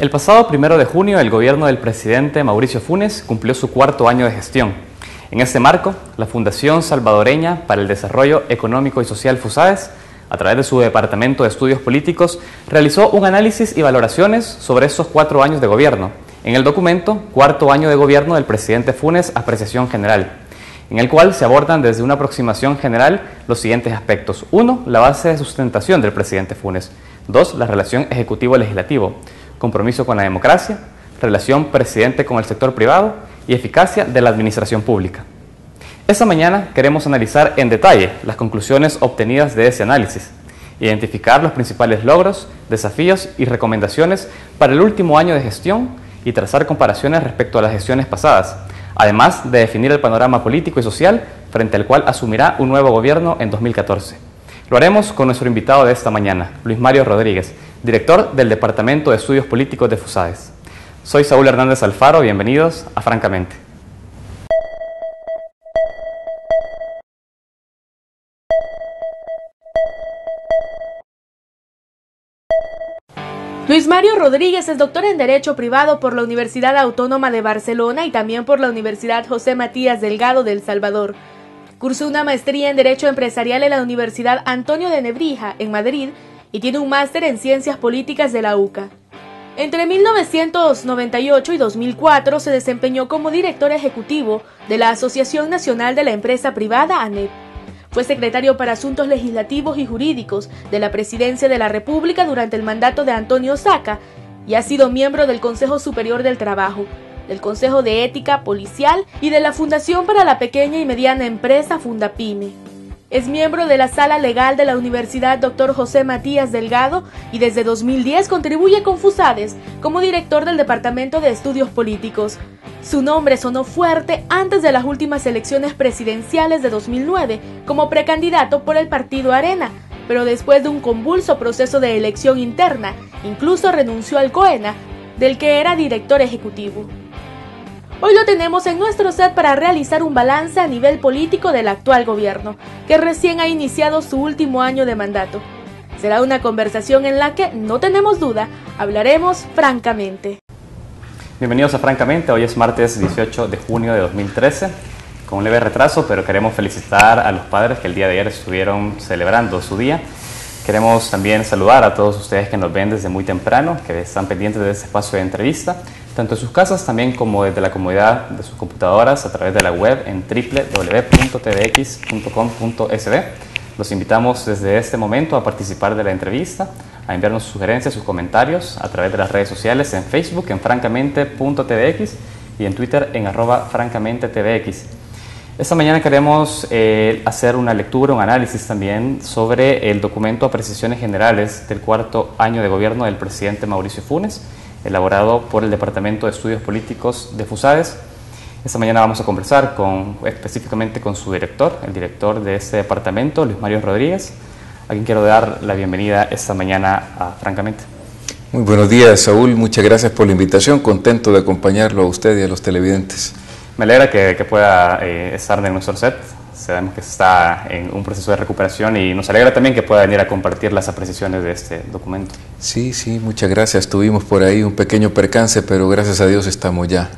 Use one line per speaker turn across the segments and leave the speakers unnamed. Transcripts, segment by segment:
El pasado 1 de junio, el gobierno del presidente Mauricio Funes cumplió su cuarto año de gestión. En este marco, la Fundación Salvadoreña para el Desarrollo Económico y Social FUSAES, a través de su Departamento de Estudios Políticos, realizó un análisis y valoraciones sobre estos 4 años de gobierno. En el documento, Cuarto año de gobierno del presidente Funes, apreciación general, en el cual se abordan desde una aproximación general los siguientes aspectos. 1. La base de sustentación del presidente Funes. 2. La relación ejecutivo-legislativo. Compromiso con la democracia, relación presidente con el sector privado y eficacia de la administración pública. Esta mañana queremos analizar en detalle las conclusiones obtenidas de ese análisis, identificar los principales logros, desafíos y recomendaciones para el último año de gestión y trazar comparaciones respecto a las gestiones pasadas, además de definir el panorama político y social frente al cual asumirá un nuevo gobierno en 2014. Lo haremos con nuestro invitado de esta mañana, Luis Mario Rodríguez, director del Departamento de Estudios Políticos de FUSAES. Soy Saúl Hernández Alfaro, bienvenidos a Francamente.
Luis Mario Rodríguez es doctor en Derecho Privado por la Universidad Autónoma de Barcelona y también por la Universidad José Matías Delgado de El Salvador. Cursó una maestría en Derecho Empresarial en la Universidad Antonio de Nebrija, en Madrid, y tiene un máster en Ciencias Políticas de la UCA. Entre 1998 y 2004 se desempeñó como director ejecutivo de la Asociación Nacional de la Empresa Privada, ANEP. Fue secretario para Asuntos Legislativos y Jurídicos de la Presidencia de la República durante el mandato de Antonio Saca y ha sido miembro del Consejo Superior del Trabajo, del Consejo de Ética Policial y de la Fundación para la Pequeña y Mediana Empresa Fundapyme. Es miembro de la Sala Legal de la Universidad Dr. José Matías Delgado y desde 2010 contribuye con FUSAES como director del Departamento de Estudios Políticos. Su nombre sonó fuerte antes de las últimas elecciones presidenciales de 2009 como precandidato por el partido Arena, pero después de un convulso proceso de elección interna, incluso renunció al COENA, del que era director ejecutivo. Hoy lo tenemos en nuestro set para realizar un balance a nivel político del actual gobierno, que recién ha iniciado su último año de mandato. Será una conversación en la que, no tenemos duda, hablaremos francamente.
Bienvenidos a Francamente, hoy es martes 18 de junio de 2013, con un leve retraso, pero queremos felicitar a los padres que el día de ayer estuvieron celebrando su día. Queremos también saludar a todos ustedes que nos ven desde muy temprano, que están pendientes de este espacio de entrevista, tanto en sus casas también como desde la comodidad de sus computadoras a través de la web en www.tvx.com.sb. Los invitamos desde este momento a participar de la entrevista, a enviarnos sus sugerencias, sus comentarios a través de las redes sociales, en Facebook en francamente.tvx y en Twitter en @francamentetvx. Esta mañana queremos hacer una lectura, un análisis también sobre el documento Apreciaciones Generales del cuarto año de gobierno del presidente Mauricio Funes, elaborado por el Departamento de Estudios Políticos de FUSAES. Esta mañana vamos a conversar específicamente con su director, el director de este departamento, Luis Mario Rodríguez, a quien quiero dar la bienvenida esta mañana a Francamente.
Muy buenos días, Saúl, muchas gracias por la invitación, contento de acompañarlo a usted y a los televidentes.
Me alegra que pueda estar en nuestro set. Sabemos que está en un proceso de recuperación y nos alegra también que pueda venir a compartir las apreciaciones de este documento.
Sí, muchas gracias. Tuvimos por ahí un pequeño percance, pero gracias a Dios estamos ya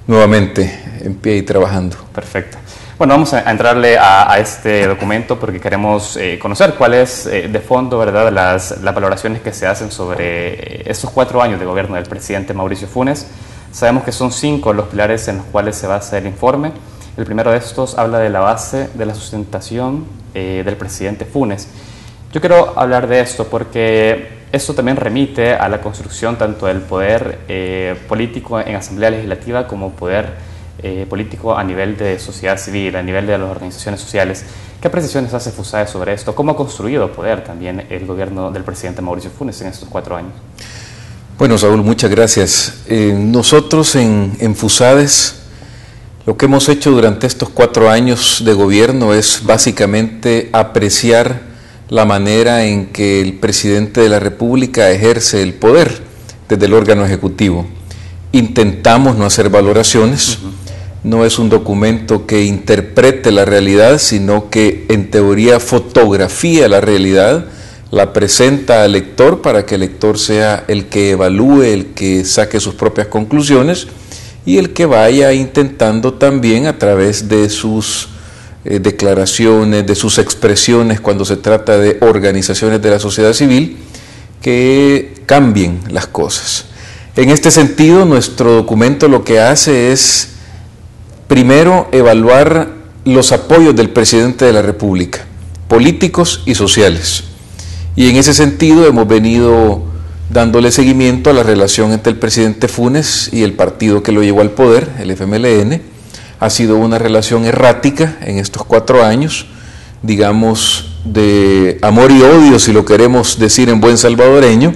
nuevamente en pie y trabajando.
Perfecto. Bueno, vamos a entrarle a este documento porque queremos conocer cuál es de fondo, ¿verdad?, las valoraciones que se hacen sobre estos 4 años de gobierno del presidente Mauricio Funes. Sabemos que son 5 los pilares en los cuales se basa el informe. El primero de estos habla de la base de la sustentación del presidente Funes. Yo quiero hablar de esto porque esto también remite a la construcción tanto del poder político en Asamblea Legislativa como poder político a nivel de sociedad civil, a nivel de las organizaciones sociales. ¿Qué apreciaciones hace FUSAES sobre esto? ¿Cómo ha construido poder también el gobierno del presidente Mauricio Funes en estos 4 años?
Bueno, Saúl, muchas gracias. Nosotros en FUSAES lo que hemos hecho durante estos 4 años de gobierno es básicamente apreciar la manera en que el presidente de la República ejerce el poder desde el órgano ejecutivo. Intentamos no hacer valoraciones, no es un documento que interprete la realidad, sino que en teoría fotografía la realidad la presenta al lector para que el lector sea el que evalúe, el que saque sus propias conclusiones y el que vaya intentando también a través de sus declaraciones, de sus expresiones cuando se trata de organizaciones de la sociedad civil, que cambien las cosas. En este sentido, nuestro documento lo que hace es, primero, evaluar los apoyos del presidente de la República, políticos y sociales. Y en ese sentido hemos venido dándole seguimiento a la relación entre el presidente Funes y el partido que lo llevó al poder, el FMLN. Ha sido una relación errática en estos 4 años, digamos, de amor y odio, si lo queremos decir en buen salvadoreño,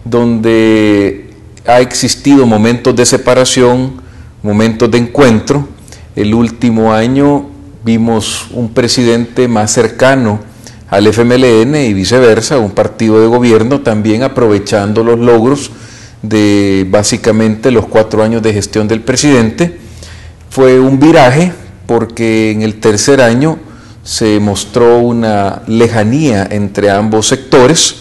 donde ha existido momentos de separación, momentos de encuentro. El último año vimos un presidente más cercano al FMLN y viceversa, un partido de gobierno también aprovechando los logros de básicamente los 4 años de gestión del presidente. Fue un viraje porque en el tercer año se mostró una lejanía entre ambos sectores,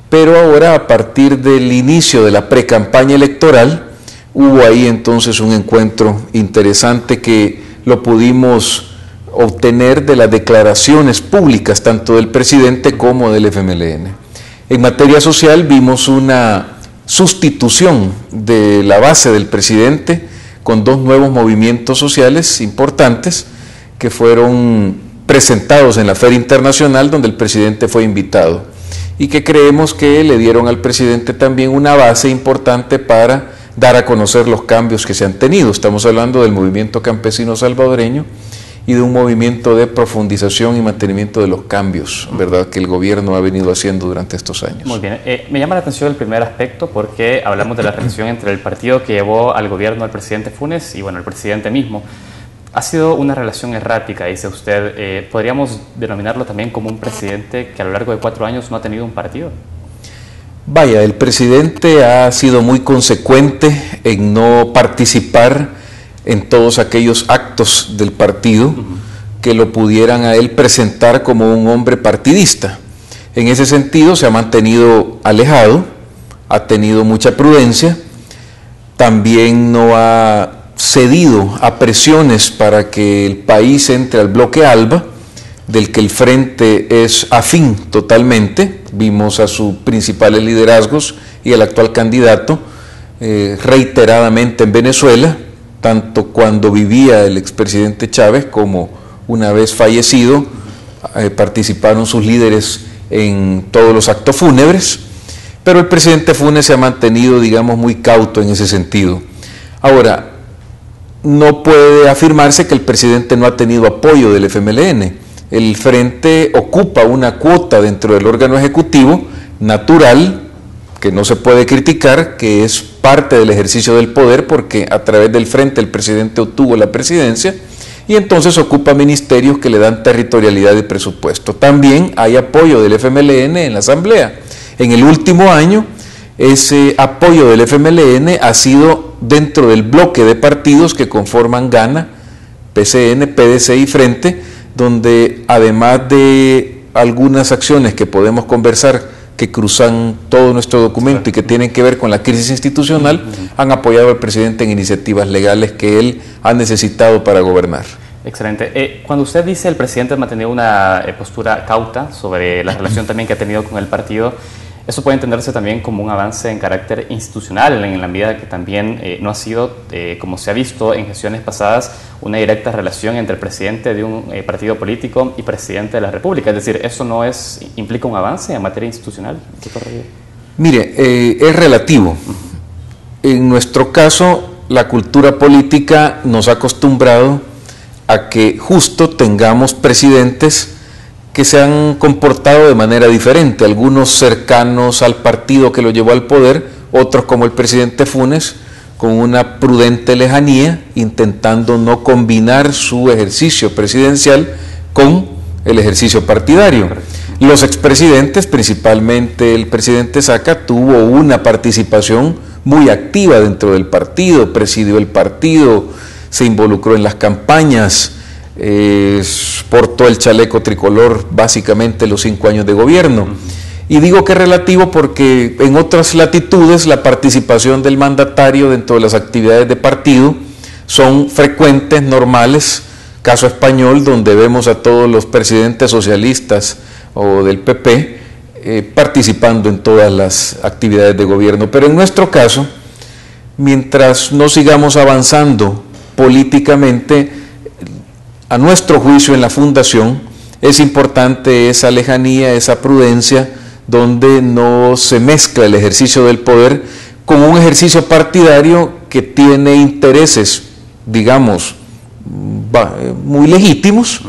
pero ahora a partir del inicio de la precampaña electoral hubo ahí entonces un encuentro interesante que lo pudimos obtener de las declaraciones públicas tanto del presidente como del FMLN. En materia social vimos una sustitución de la base del presidente con 2 nuevos movimientos sociales importantes que fueron presentados en la Feria Internacional donde el presidente fue invitado y que creemos que le dieron al presidente también una base importante para dar a conocer los cambios que se han tenido. Estamos hablando del movimiento campesino salvadoreño y de un movimiento de profundización y mantenimiento de los cambios, ¿verdad?, que el gobierno ha venido haciendo durante estos años.
Muy bien, me llama la atención el primer aspecto porque hablamos de la relación entre el partido que llevó al gobierno al presidente Funes y bueno, el presidente mismo. Ha sido una relación errática, dice usted. ¿Podríamos denominarlo también como un presidente que a lo largo de 4 años no ha tenido un partido?
Vaya, el presidente ha sido muy consecuente en no participar en todos aquellos actos del partido que lo pudieran a él presentar como un hombre partidista. En ese sentido se ha mantenido alejado, ha tenido mucha prudencia, también no ha cedido a presiones para que el país entre al bloque ALBA, del que el Frente es afín totalmente. Vimos a sus principales liderazgos y al actual candidato reiteradamente en Venezuela, tanto cuando vivía el expresidente Chávez como una vez fallecido, participaron sus líderes en todos los actos fúnebres, pero el presidente Funes se ha mantenido, digamos, muy cauto en ese sentido. Ahora, no puede afirmarse que el presidente no ha tenido apoyo del FMLN. El Frente ocupa una cuota dentro del órgano ejecutivo natural, que no se puede criticar, que es parte del ejercicio del poder, porque a través del Frente el presidente obtuvo la presidencia, y entonces ocupa ministerios que le dan territorialidad de presupuesto. También hay apoyo del FMLN en la Asamblea. En el último año, ese apoyo del FMLN ha sido dentro del bloque de partidos que conforman GANA, PCN, PDC y Frente, donde además de algunas acciones que podemos conversar que cruzan todo nuestro documento y que tienen que ver con la crisis institucional, han apoyado al presidente en iniciativas legales que él ha necesitado para gobernar.
Excelente. Cuando usted dice el presidente ha mantenido una postura cauta sobre la relación también que ha tenido con el partido, eso puede entenderse también como un avance en carácter institucional, en la medida que también no ha sido, como se ha visto en gestiones pasadas, una directa relación entre el presidente de un partido político y presidente de la República. Es decir, ¿eso no implica un avance en materia institucional?
Mire, es relativo. En nuestro caso, la cultura política nos ha acostumbrado a que justo tengamos presidentes que se han comportado de manera diferente, algunos cercanos al partido que lo llevó al poder, otros como el presidente Funes, con una prudente lejanía, intentando no combinar su ejercicio presidencial con el ejercicio partidario. Los expresidentes, principalmente el presidente Saca, tuvo una participación muy activa dentro del partido, presidió el partido, se involucró en las campañas, portó el chaleco tricolor básicamente los 5 años de gobierno. Y digo que relativo porque en otras latitudes la participación del mandatario dentro de las actividades de partido son frecuentes, normales, caso español, donde vemos a todos los presidentes socialistas o del PP participando en todas las actividades de gobierno. Pero en nuestro caso, mientras no sigamos avanzando políticamente, a nuestro juicio en la fundación, es importante esa lejanía, esa prudencia, donde no se mezcla el ejercicio del poder con un ejercicio partidario que tiene intereses, digamos, muy legítimos,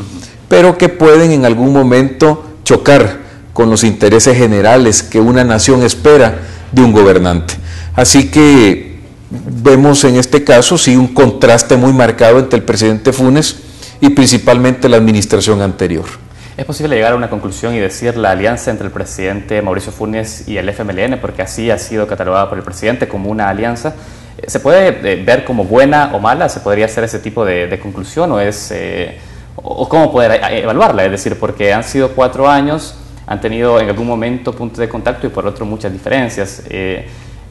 pero que pueden en algún momento chocar con los intereses generales que una nación espera de un gobernante. Así que vemos en este caso sí un contraste muy marcado entre el presidente Funes y principalmente la administración anterior.
¿Es posible llegar a una conclusión y decir la alianza entre el presidente Mauricio Funes y el FMLN, porque así ha sido catalogada por el presidente como una alianza? ¿Se puede ver como buena o mala? ¿Se podría hacer ese tipo de conclusión o cómo poder evaluarla? Es decir, porque han sido 4 años, han tenido en algún momento puntos de contacto y por otro muchas diferencias.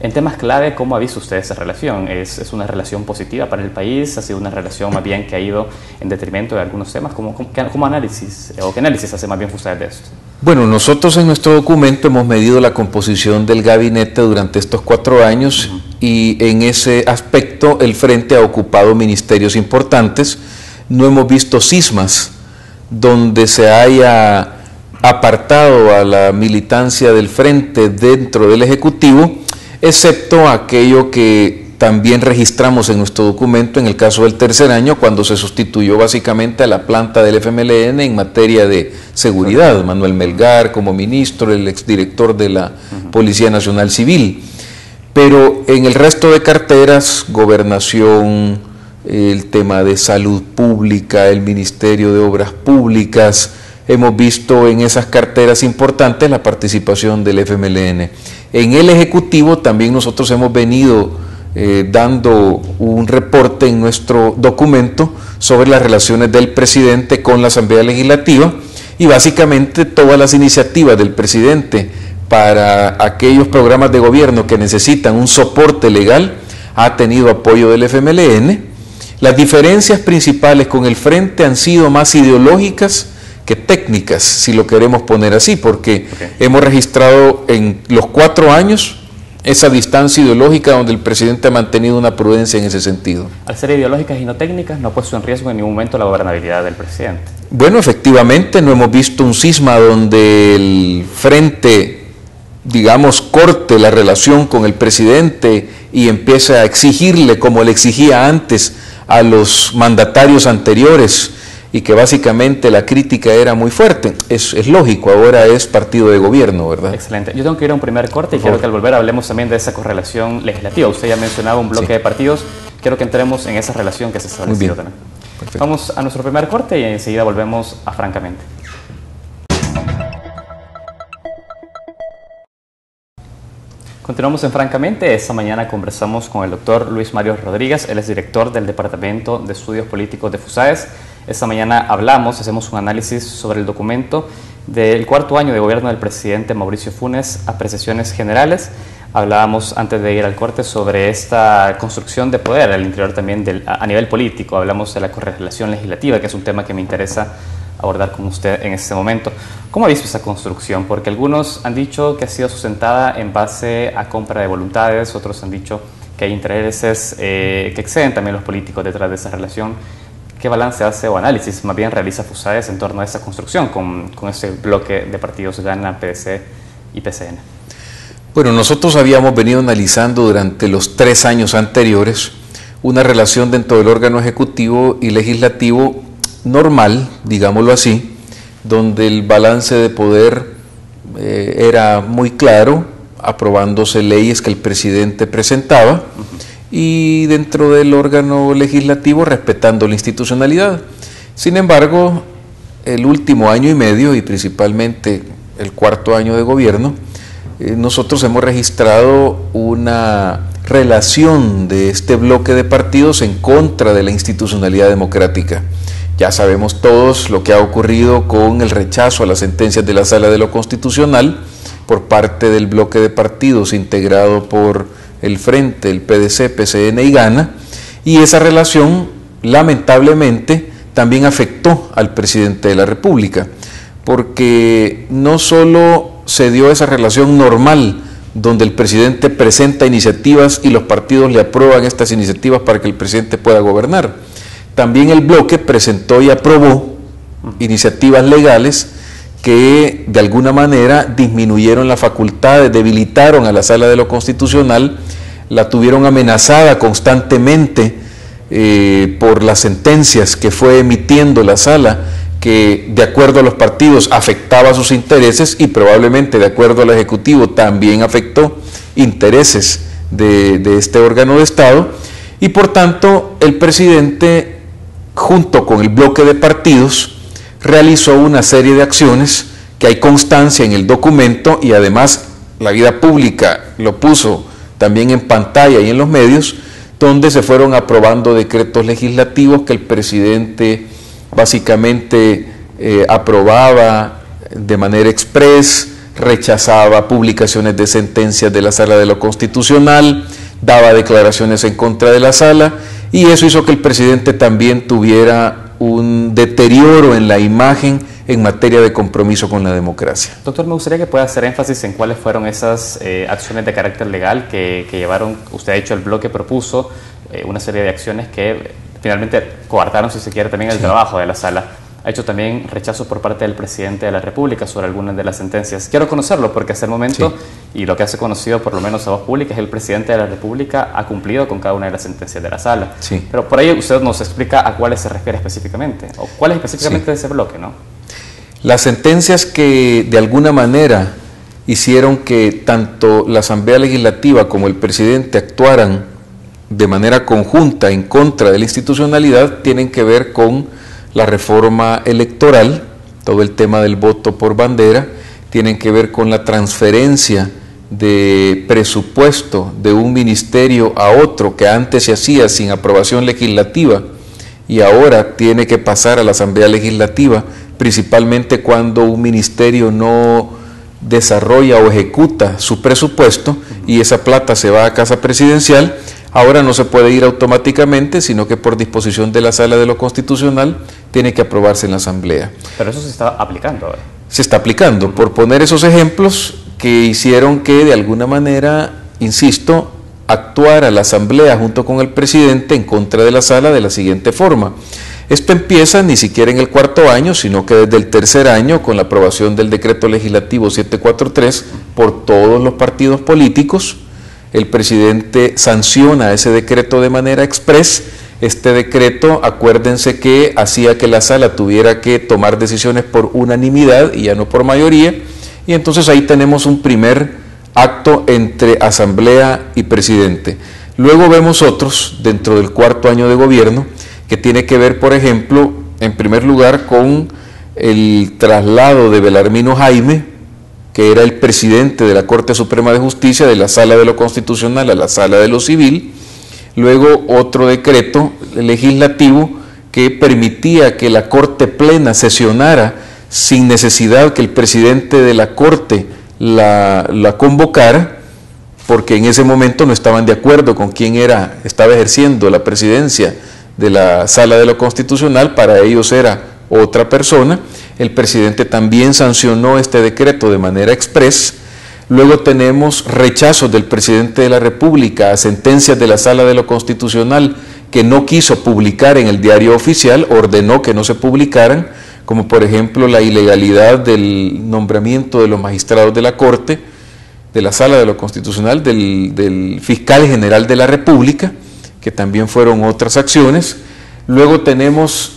En temas clave, ¿cómo ha visto usted esa relación? ¿Es una relación positiva para el país? ¿Ha sido una relación más bien que ha ido en detrimento de algunos temas? ¿Cómo análisis, o qué análisis hace más bien usted de esto?
Bueno, nosotros en nuestro documento hemos medido la composición del gabinete durante estos 4 años y en ese aspecto el Frente ha ocupado ministerios importantes. No hemos visto cismas donde se haya apartado a la militancia del Frente dentro del Ejecutivo, excepto aquello que también registramos en nuestro documento en el caso del tercer año, cuando se sustituyó básicamente a la planta del FMLN en materia de seguridad, Manuel Melgar como ministro, el exdirector de la Policía Nacional Civil. Pero en el resto de carteras, gobernación, el tema de salud pública, el Ministerio de Obras Públicas, hemos visto en esas carteras importantes la participación del FMLN. En el Ejecutivo también nosotros hemos venido dando un reporte en nuestro documento sobre las relaciones del presidente con la Asamblea Legislativa y básicamente todas las iniciativas del presidente para aquellos programas de gobierno que necesitan un soporte legal ha tenido apoyo del FMLN. Las diferencias principales con el Frente han sido más ideológicas que técnicas, si lo queremos poner así, porque hemos registrado en los 4 años esa distancia ideológica donde el presidente ha mantenido una prudencia en ese sentido.
Al ser ideológicas y no técnicas, no ha puesto en riesgo en ningún momento la gobernabilidad del presidente.
Bueno, efectivamente, no hemos visto un cisma donde el Frente, digamos, corte la relación con el presidente y empiece a exigirle, como le exigía antes, a los mandatarios anteriores, y que básicamente la crítica era muy fuerte. Es lógico, ahora es partido de gobierno, ¿verdad?
Excelente. Yo tengo que ir a un primer corte y quiero que al volver hablemos también de esa correlación legislativa. Usted ya mencionaba un bloque de partidos, quiero que entremos en esa relación que se ha establecido también. Perfecto. Vamos a nuestro primer corte y enseguida volvemos a Francamente. Continuamos en Francamente. Esta mañana conversamos con el doctor Luis Mario Rodríguez, él es director del Departamento de Estudios Políticos de FUSAES. Esta mañana hacemos un análisis sobre el documento del 4º año de gobierno del presidente Mauricio Funes, apreciaciones generales. Hablábamos antes de ir al corte sobre esta construcción de poder al interior también a nivel político. Hablamos de la correlación legislativa, que es un tema que me interesa abordar con usted en este momento. ¿Cómo ha visto esa construcción? Porque algunos han dicho que ha sido sustentada en base a compra de voluntades, otros han dicho que hay intereses que exceden también los políticos detrás de esa relación. ¿Qué balance hace o análisis más bien realiza FUSAES en torno a esa construcción con ese bloque de partidos GANA, PDC y PCN?
Bueno, nosotros habíamos venido analizando durante los 3 años anteriores una relación dentro del órgano ejecutivo y legislativo normal, digámoslo así, donde el balance de poder era muy claro, aprobándose leyes que el presidente presentaba, y dentro del órgano legislativo respetando la institucionalidad. Sin embargo, el último año y medio y principalmente el 4º año de gobierno, nosotros hemos registrado una relación de este bloque de partidos en contra de la institucionalidad democrática. Ya sabemos todos lo que ha ocurrido con el rechazo a las sentencias de la Sala de lo Constitucional por parte del bloque de partidos integrado por el Frente, el PDC, PCN y Gana, y esa relación lamentablemente también afectó al presidente de la República, porque no solo se dio esa relación normal donde el presidente presenta iniciativas y los partidos le aprueban estas iniciativas para que el presidente pueda gobernar. También el bloque presentó y aprobó iniciativas legales que de alguna manera disminuyeron las facultades, debilitaron a la Sala de lo Constitucional, la tuvieron amenazada constantemente por las sentencias que fue emitiendo la Sala, que de acuerdo a los partidos afectaba sus intereses y probablemente de acuerdo al Ejecutivo también afectó intereses de este órgano de Estado, y por tanto el presidente, junto con el bloque de partidos, realizó una serie de acciones que hay constancia en el documento, y además la vida pública lo puso también en pantalla y en los medios, donde se fueron aprobando decretos legislativos que el presidente básicamente aprobaba de manera express, rechazaba publicaciones de sentencias de la Sala de lo Constitucional, daba declaraciones en contra de la Sala, y eso hizo que el presidente también tuviera un deterioro en la imagen en materia de compromiso con la democracia.
Doctor, me gustaría que pueda hacer énfasis en cuáles fueron esas acciones de carácter legal que llevaron. Usted ha dicho, el bloque propuso una serie de acciones que finalmente coartaron, si se quiere, también el trabajo de la Sala. Ha hecho también rechazos por parte del presidente de la República sobre algunas de las sentencias. Quiero conocerlo porque hasta el momento, y lo que hace conocido por lo menos a voz pública, es el presidente de la República ha cumplido con cada una de las sentencias de la Sala. Pero por ahí usted nos explica a cuáles se refiere específicamente, o cuáles específicamente de ese bloque, ¿no?
Las sentencias que de alguna manera hicieron que tanto la Asamblea Legislativa como el presidente actuaran de manera conjunta en contra de la institucionalidad tienen que ver con la reforma electoral, todo el tema del voto por bandera, tienen que ver con la transferencia de presupuesto de un ministerio a otro que antes se hacía sin aprobación legislativa y ahora tiene que pasar a la Asamblea Legislativa, principalmente cuando un ministerio no desarrolla o ejecuta su presupuesto y esa plata se va a casa presidencial. Ahora no se puede ir automáticamente, sino que por disposición de la Sala de lo Constitucional tiene que aprobarse en la Asamblea.
Pero eso se está aplicando ahora.
Se está aplicando, por poner esos ejemplos que hicieron que de alguna manera, insisto, actuara la Asamblea junto con el presidente en contra de la Sala de la siguiente forma. Esto empieza ni siquiera en el cuarto año, sino que desde el tercer año, con la aprobación del decreto legislativo 743 por todos los partidos políticos. El presidente sanciona ese decreto de manera express. Este decreto, acuérdense que hacía que la Sala tuviera que tomar decisiones por unanimidad y ya no por mayoría, y entonces ahí tenemos un primer acto entre Asamblea y presidente. Luego vemos otros dentro del cuarto año de gobierno, que tiene que ver, por ejemplo, en primer lugar con el traslado de Belarmino Jaime, que era el presidente de la Corte Suprema de Justicia, de la Sala de lo Constitucional a la Sala de lo Civil. Luego otro decreto legislativo que permitía que la Corte Plena sesionara sin necesidad que el presidente de la Corte la convocara, porque en ese momento no estaban de acuerdo con quién estaba ejerciendo la presidencia de la Sala de lo Constitucional, para ellos era otra persona. El presidente también sancionó este decreto de manera express. Luego tenemos rechazos del presidente de la República a sentencias de la Sala de lo Constitucional que no quiso publicar en el diario oficial, ordenó que no se publicaran, como por ejemplo la ilegalidad del nombramiento de los magistrados de la Corte, de la Sala de lo Constitucional, del fiscal general de la República, que también fueron otras acciones. Luego tenemos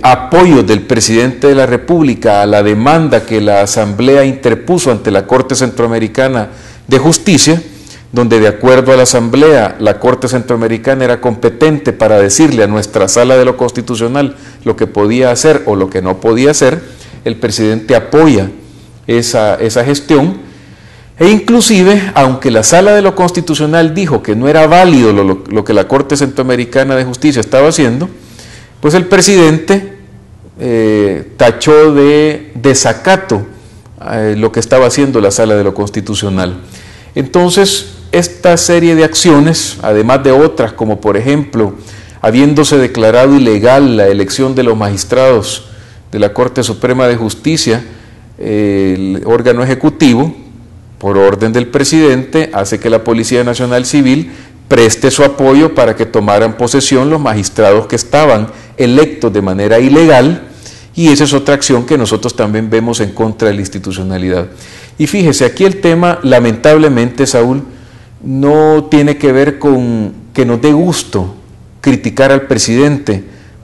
apoyo del presidente de la República a la demanda que la Asamblea interpuso ante la Corte Centroamericana de Justicia, donde de acuerdo a la Asamblea, la Corte Centroamericana era competente para decirle a nuestra Sala de lo Constitucional lo que podía hacer o lo que no podía hacer. El presidente apoya esa gestión, e inclusive, aunque la Sala de lo Constitucional dijo que no era válido lo que la Corte Centroamericana de Justicia estaba haciendo, pues el presidente tachó de desacato lo que estaba haciendo la Sala de lo Constitucional. Entonces, esta serie de acciones, además de otras, como por ejemplo, habiéndose declarado ilegal la elección de los magistrados de la Corte Suprema de Justicia, el órgano ejecutivo, por orden del presidente, hace que la Policía Nacional Civil preste su apoyo para que tomaran posesión los magistrados que estaban electos de manera ilegal, y esa es otra acción que nosotros también vemos en contra de la institucionalidad. Y fíjese, aquí el tema, lamentablemente, Saúl, no tiene que ver con que nos dé gusto criticar al presidente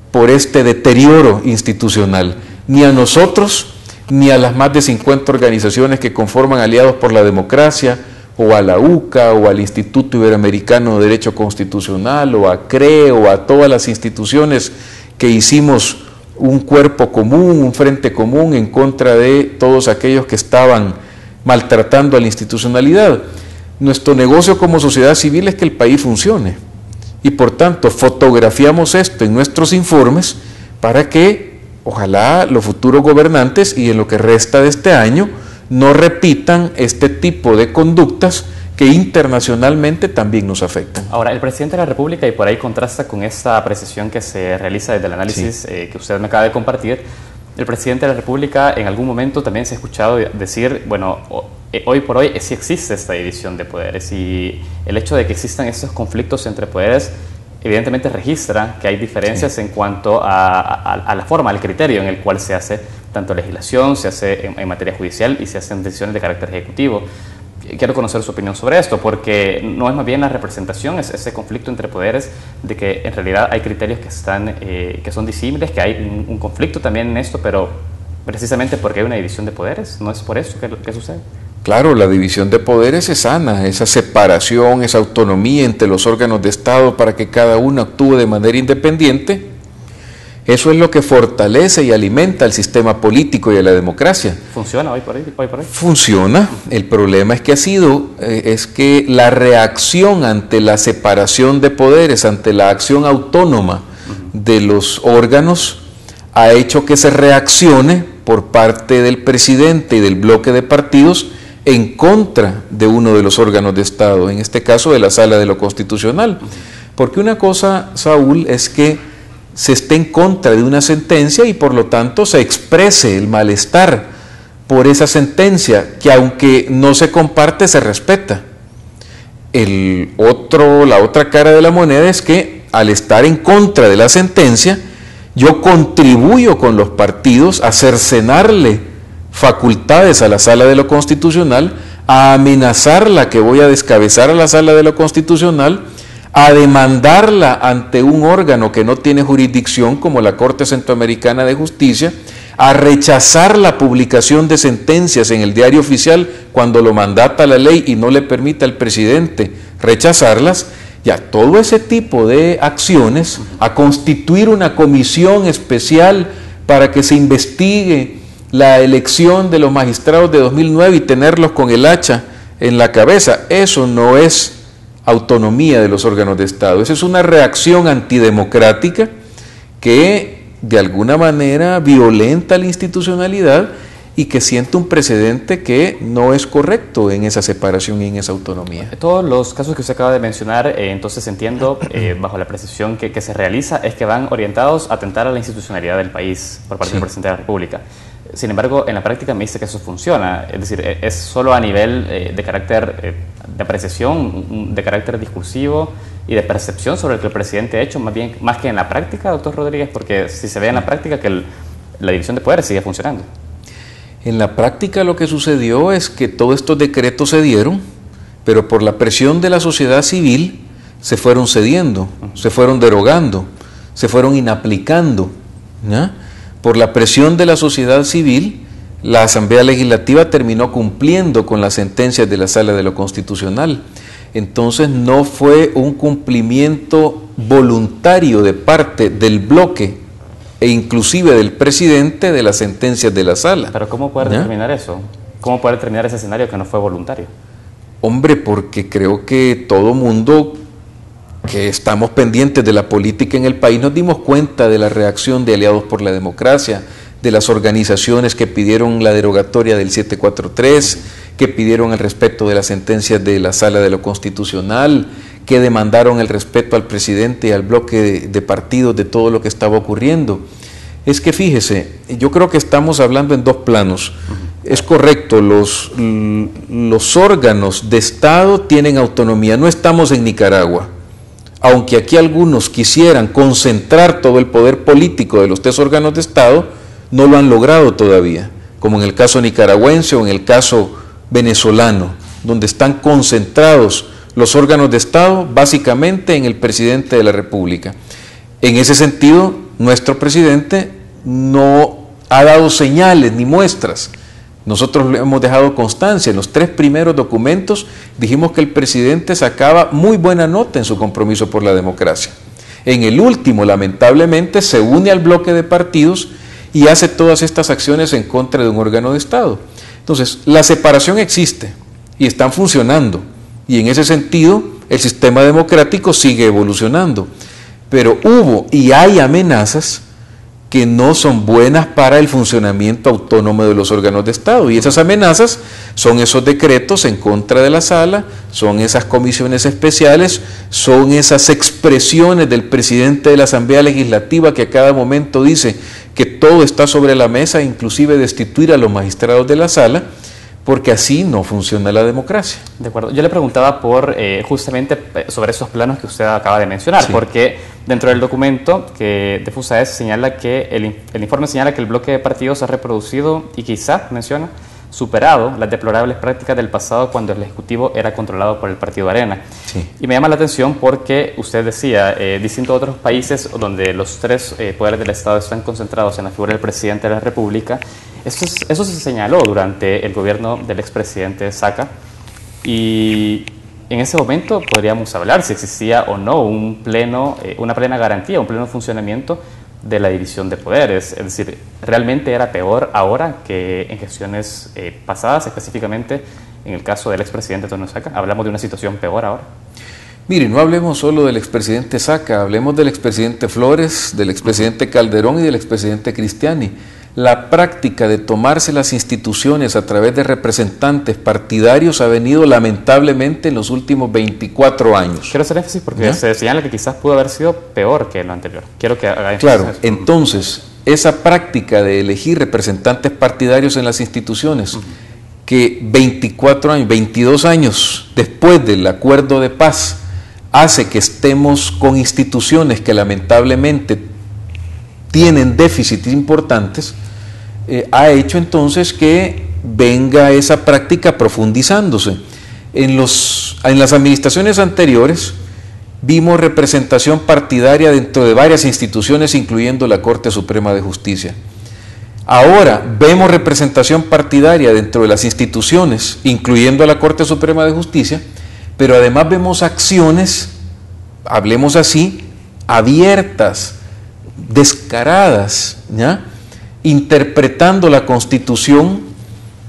por este deterioro institucional, ni a nosotros, ni a las más de 50 organizaciones que conforman Aliados por la Democracia, o a la UCA, o al Instituto Iberoamericano de Derecho Constitucional, o a CRE, o a todas las instituciones que hicimos un cuerpo común, un frente común en contra de todos aquellos que estaban maltratando a la institucionalidad. Nuestro negocio como sociedad civil es que el país funcione, y por tanto fotografiamos esto en nuestros informes para que ojalá los futuros gobernantes y en lo que resta de este año no repitan este tipo de conductas que internacionalmente también nos afectan.
Ahora, el presidente de la República, y por ahí contrasta con esta apreciación que se realiza desde el análisis que usted me acaba de compartir, el presidente de la República en algún momento también se ha escuchado decir, bueno, hoy por hoy sí existe esta división de poderes, y el hecho de que existan estos conflictos entre poderes evidentemente registra que hay diferencias en cuanto a la forma, al criterio en el cual se hace tanto legislación, se hace en materia judicial y se hacen decisiones de carácter ejecutivo. Quiero conocer su opinión sobre esto, porque no es más bien la representación, es ese conflicto entre poderes, de que en realidad hay criterios que son disímiles, que hay un conflicto también en esto, pero precisamente porque hay una división de poderes, ¿no es por eso que sucede?
Claro, la división de poderes es sana, esa separación, esa autonomía entre los órganos de Estado para que cada uno actúe de manera independiente. Eso es lo que fortalece y alimenta el sistema político y a la democracia.
¿Funciona hoy por hoy?
Funciona. El problema es que la reacción ante la separación de poderes, ante la acción autónoma de los órganos, ha hecho que se reaccione por parte del presidente y del bloque de partidos en contra de uno de los órganos de Estado, en este caso de la Sala de lo Constitucional. Porque una cosa, Saúl, es que se esté en contra de una sentencia y por lo tanto se exprese el malestar por esa sentencia, que aunque no se comparte, se respeta. La otra cara de la moneda es que al estar en contra de la sentencia, yo contribuyo con los partidos a cercenarle facultades a la Sala de lo Constitucional, a amenazarla que voy a descabezar a la Sala de lo Constitucional, a demandarla ante un órgano que no tiene jurisdicción como la Corte Centroamericana de Justicia, a rechazar la publicación de sentencias en el diario oficial cuando lo mandata la ley y no le permite al presidente rechazarlas. Ya todo ese tipo de acciones, a constituir una comisión especial para que se investigue la elección de los magistrados de 2009 y tenerlos con el hacha en la cabeza, eso no es autonomía de los órganos de Estado. Esa es una reacción antidemocrática que de alguna manera violenta la institucionalidad y que siente un precedente que no es correcto en esa separación y en esa autonomía.
Todos los casos que usted acaba de mencionar, entonces entiendo, bajo la precisión que se realiza, es que van orientados a atentar a la institucionalidad del país por parte del presidente de la República. Sin embargo, en la práctica me dice que eso funciona, es decir, es solo a nivel de carácter de apreciación, de carácter discursivo y de percepción sobre lo que el presidente ha hecho, más que en la práctica, doctor Rodríguez, porque si se ve en la práctica que la división de poderes sigue funcionando.
En la práctica lo que sucedió es que todos estos decretos se dieron, pero por la presión de la sociedad civil se fueron cediendo, se fueron derogando, se fueron inaplicando, ¿ya? Por la presión de la sociedad civil, la Asamblea Legislativa terminó cumpliendo con las sentencias de la Sala de lo Constitucional. Entonces no fue un cumplimiento voluntario de parte del bloque e inclusive del presidente de las sentencias de la Sala.
Pero ¿cómo puede determinar eso? ¿Cómo puede determinar ese escenario que no fue voluntario?
Hombre, porque creo que todo mundo que estamos pendientes de la política en el país, nos dimos cuenta de la reacción de Aliados por la Democracia, de las organizaciones que pidieron la derogatoria del 743, que pidieron el respeto de las sentencias de la Sala de lo Constitucional, que demandaron el respeto al presidente y al bloque de partidos de todo lo que estaba ocurriendo. Es que fíjese, yo creo que estamos hablando en dos planos. Es correcto, los órganos de Estado tienen autonomía, no estamos en Nicaragua. Aunque aquí algunos quisieran concentrar todo el poder político de los tres órganos de Estado, no lo han logrado todavía, como en el caso nicaragüense o en el caso venezolano, donde están concentrados los órganos de Estado básicamente en el presidente de la República. En ese sentido, nuestro presidente no ha dado señales ni muestras. Nosotros le hemos dejado constancia. En los 3 primeros documentos dijimos que el presidente sacaba muy buena nota en su compromiso por la democracia. En el último, lamentablemente, se une al bloque de partidos y hace todas estas acciones en contra de un órgano de Estado. Entonces, la separación existe y están funcionando. Y en ese sentido, el sistema democrático sigue evolucionando. Pero hubo y hay amenazas que no son buenas para el funcionamiento autónomo de los órganos de Estado. Y esas amenazas son esos decretos en contra de la Sala, son esas comisiones especiales, son esas expresiones del presidente de la Asamblea Legislativa que a cada momento dice que todo está sobre la mesa, inclusive destituir a los magistrados de la Sala, porque así no funciona la democracia.
De acuerdo. Yo le preguntaba justamente sobre esos planos que usted acaba de mencionar, sí, porque dentro del documento que de FUSAES señala que el informe señala que el bloque de partidos ha reproducido y quizá, menciona, superado las deplorables prácticas del pasado cuando el Ejecutivo era controlado por el Partido Arena. Sí. Y me llama la atención porque usted decía, distinto a otros países donde los 3 poderes del Estado están concentrados en la figura del presidente de la República, eso se señaló durante el gobierno del expresidente Saca, y en ese momento podríamos hablar si existía o no una plena garantía, un pleno funcionamiento de la división de poderes. Es decir, ¿realmente era peor ahora que en gestiones pasadas, específicamente en el caso del expresidente Antonio Saca? ¿Hablamos de una situación peor ahora?
Mire, no hablemos solo del expresidente Saca, hablemos del expresidente Flores, del expresidente Calderón y del expresidente Cristiani. La práctica de tomarse las instituciones a través de representantes partidarios ha venido lamentablemente en los últimos 24 años.
Quiero hacer énfasis porque se señala que quizás pudo haber sido peor que lo anterior. Quiero que haga énfasis.
Claro, entonces, esa práctica de elegir representantes partidarios en las instituciones, que 24 años, 22 años después del acuerdo de paz, hace que estemos con instituciones que lamentablemente tienen déficits importantes, ha hecho entonces que venga esa práctica profundizándose. En las administraciones anteriores vimos representación partidaria dentro de varias instituciones, incluyendo la Corte Suprema de Justicia. Ahora vemos representación partidaria dentro de las instituciones, incluyendo a la Corte Suprema de Justicia, pero además vemos acciones, hablemos así, abiertas, descaradas, ¿ya?, interpretando la Constitución,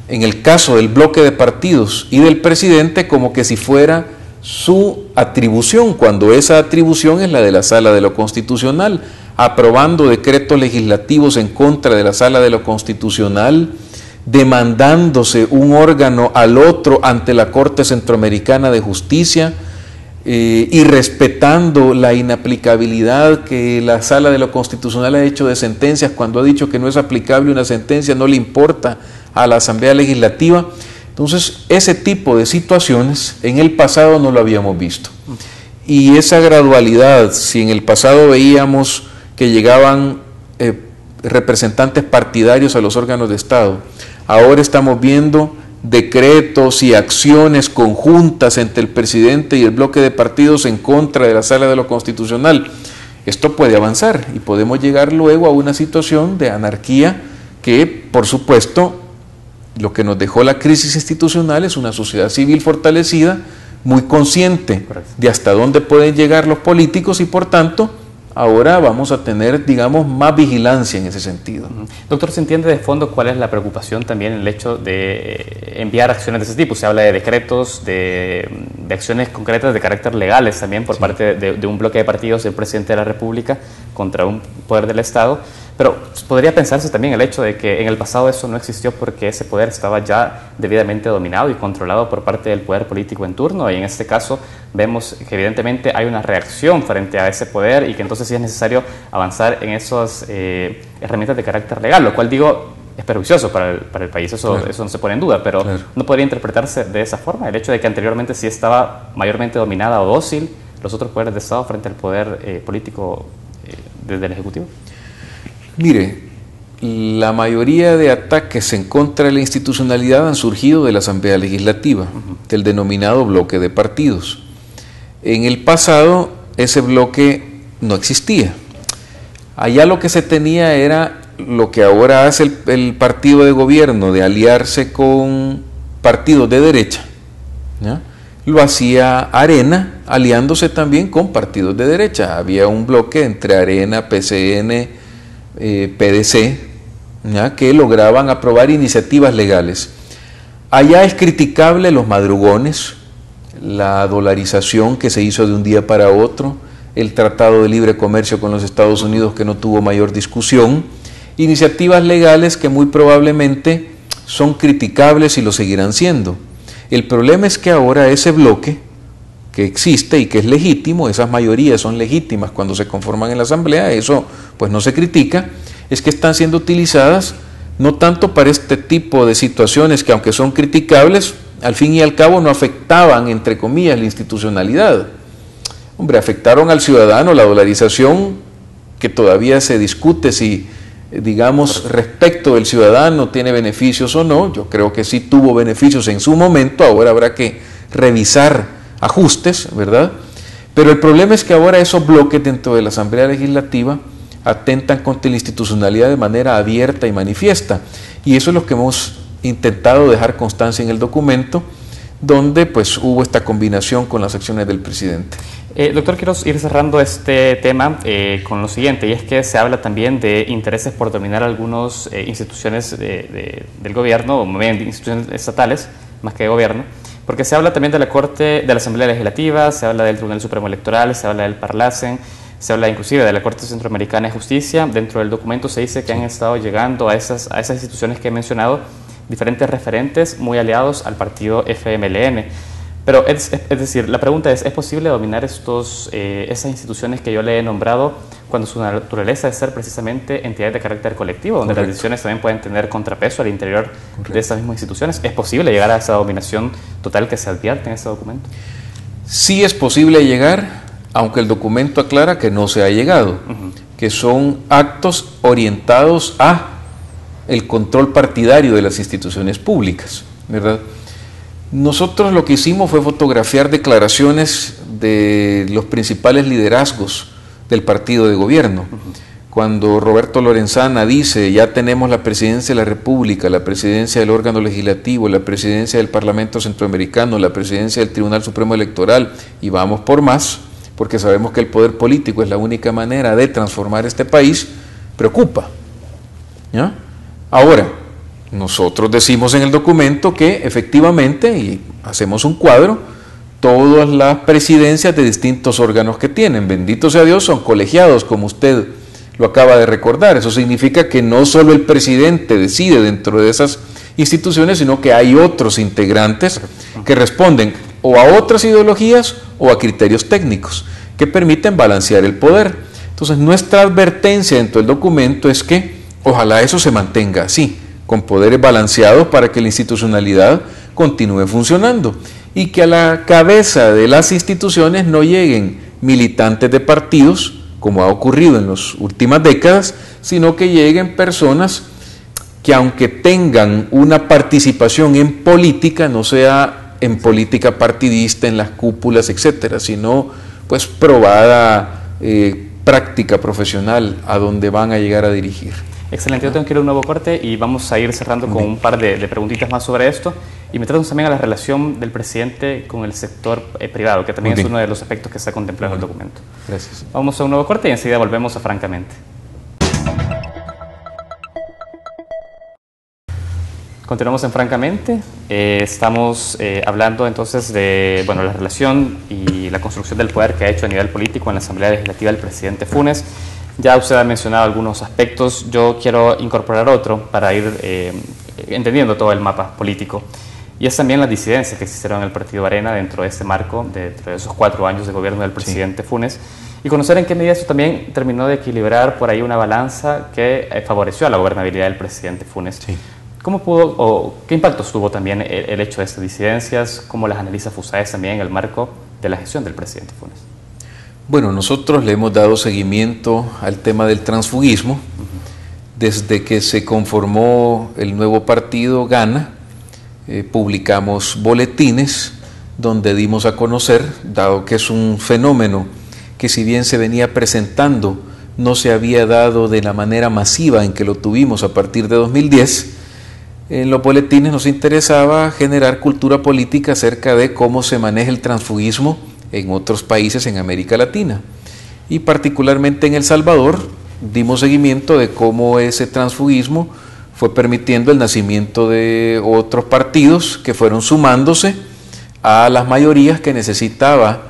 en el caso del bloque de partidos y del presidente, como que si fuera su atribución, cuando esa atribución es la de la Sala de lo Constitucional, aprobando decretos legislativos en contra de la Sala de lo Constitucional, demandándose un órgano al otro ante la Corte Centroamericana de Justicia, y respetando la inaplicabilidad que la Sala de lo Constitucional ha hecho de sentencias. Cuando ha dicho que no es aplicable una sentencia, no le importa a la Asamblea Legislativa. Entonces, ese tipo de situaciones en el pasado no lo habíamos visto. Y esa gradualidad, si en el pasado veíamos que llegaban representantes partidarios a los órganos de Estado, ahora estamos viendo decretos y acciones conjuntas entre el presidente y el bloque de partidos en contra de la Sala de lo Constitucional. Esto puede avanzar y podemos llegar luego a una situación de anarquía que, por supuesto, lo que nos dejó la crisis institucional es una sociedad civil fortalecida, muy consciente de hasta dónde pueden llegar los políticos y, por tanto, ahora vamos a tener, digamos, más vigilancia en ese sentido.
Doctor, ¿se entiende de fondo cuál es la preocupación también en el hecho de enviar acciones de ese tipo? Se habla de decretos, de acciones concretas de carácter legales también por parte de un bloque de partidos del presidente de la República contra un poder del Estado, pero podría pensarse también el hecho de que en el pasado eso no existió porque ese poder estaba ya debidamente dominado y controlado por parte del poder político en turno, y en este caso vemos que evidentemente hay una reacción frente a ese poder y que entonces sí es necesario avanzar en esas herramientas de carácter legal, lo cual digo es perjuicioso para el país, eso no se pone en duda, pero no podría interpretarse de esa forma, el hecho de que anteriormente sí estaba mayormente dominada o dócil los otros poderes de Estado frente al poder político desde el Ejecutivo.
Mire, la mayoría de ataques en contra de la institucionalidad han surgido de la Asamblea Legislativa, del denominado bloque de partidos. En el pasado ese bloque no existía. Allá lo que se tenía era lo que ahora hace el partido de gobierno, de aliarse con partidos de derecha, ¿ya? Lo hacía Arena, aliándose también con partidos de derecha. Había un bloque entre Arena, PCN, PDC, ¿ya?, que lograban aprobar iniciativas legales. Allá es criticable los madrugones, la dolarización que se hizo de un día para otro, el Tratado de Libre Comercio con los Estados Unidos que no tuvo mayor discusión, iniciativas legales que muy probablemente son criticables y lo seguirán siendo. El problema es que ahora ese bloque que existe y que es legítimo, esas mayorías son legítimas cuando se conforman en la Asamblea, eso pues no se critica, es que están siendo utilizadas no tanto para este tipo de situaciones que aunque son criticables, al fin y al cabo no afectaban, entre comillas, la institucionalidad. Hombre, afectaron al ciudadano, la dolarización, que todavía se discute si, digamos, respecto del ciudadano tiene beneficios o no. Yo creo que sí tuvo beneficios en su momento, ahora habrá que revisar ajustes, ¿verdad? Pero el problema es que ahora esos bloques dentro de la Asamblea Legislativa atentan contra la institucionalidad de manera abierta y manifiesta, y eso es lo que hemos intentado dejar constancia en el documento, donde pues hubo esta combinación con las acciones del presidente.
Doctor, quiero ir cerrando este tema con lo siguiente, y es que se habla también de intereses por dominar algunas instituciones del gobierno, o más bien instituciones estatales, más que de gobierno, porque se habla también de la Corte, de la Asamblea Legislativa, se habla del Tribunal Supremo Electoral, se habla del Parlacen, se habla inclusive de la Corte Centroamericana de Justicia. Dentro del documento se dice que han estado llegando a esas instituciones que he mencionado diferentes referentes muy aliados al partido FMLN. Pero es decir, la pregunta ¿es posible dominar esas instituciones que yo le he nombrado cuando su naturaleza es ser precisamente entidades de carácter colectivo, donde las decisiones también pueden tener contrapeso al interior de estas mismas instituciones? ¿Es posible llegar a esa dominación total que se advierte en este documento?
Sí es posible llegar, aunque el documento aclara que no se ha llegado, que son actos orientados a el control partidario de las instituciones públicas, ¿verdad? Nosotros lo que hicimos fue fotografiar declaraciones de los principales liderazgos del partido de gobierno. Cuando Roberto Lorenzana dice, ya tenemos la presidencia de la República, la presidencia del órgano legislativo, la presidencia del Parlamento Centroamericano, la presidencia del Tribunal Supremo Electoral, y vamos por más, porque sabemos que el poder político es la única manera de transformar este país, preocupa, ¿ya? Ahora, nosotros decimos en el documento que efectivamente, y hacemos un cuadro, todas las presidencias de distintos órganos que tienen, bendito sea Dios, son colegiados, como usted lo acaba de recordar. Eso significa que no solo el presidente decide dentro de esas instituciones, sino que hay otros integrantes que responden o a otras ideologías o a criterios técnicos que permiten balancear el poder. Entonces, nuestra advertencia dentro del documento es que ojalá eso se mantenga así, con poderes balanceados para que la institucionalidad continúe funcionando y que a la cabeza de las instituciones no lleguen militantes de partidos, como ha ocurrido en las últimas décadas, sino que lleguen personas que, aunque tengan una participación en política, no sea en política partidista, en las cúpulas, etcétera, sino pues probada práctica profesional a donde van a llegar a dirigir.
Excelente, yo tengo que ir a un nuevo corte y vamos a ir cerrando con un par de preguntitas más sobre esto. y meternos también a la relación del presidente con el sector privado, que también es uno de los aspectos que está contemplado en el documento.
Gracias.
Vamos a un nuevo corte y enseguida volvemos a Francamente. Continuamos en Francamente. Estamos hablando entonces de la relación y la construcción del poder que ha hecho a nivel político en la Asamblea Legislativa el presidente Funes. Ya usted ha mencionado algunos aspectos, yo quiero incorporar otro para ir entendiendo todo el mapa político. Y es también las disidencias que existieron en el Partido Arena dentro de este marco, dentro de esos 4 años de gobierno del presidente Funes, y conocer en qué medida eso también terminó de equilibrar por ahí una balanza que favoreció a la gobernabilidad del presidente Funes.
Sí.
¿Cómo pudo o qué impactos tuvo también el hecho de estas disidencias? ¿Cómo las analiza Fusaes también en el marco de la gestión del presidente Funes?
Bueno, nosotros le hemos dado seguimiento al tema del transfugismo desde que se conformó el nuevo partido Gana. Publicamos boletines donde dimos a conocer, dado que es un fenómeno que si bien se venía presentando, no se había dado de la manera masiva en que lo tuvimos a partir de 2010, en los boletines nos interesaba generar cultura política acerca de cómo se maneja el transfugismo en otros países en América Latina. Y particularmente en El Salvador, dimos seguimiento de cómo ese transfugismo fue permitiendo el nacimiento de otros partidos que fueron sumándose a las mayorías que necesitaba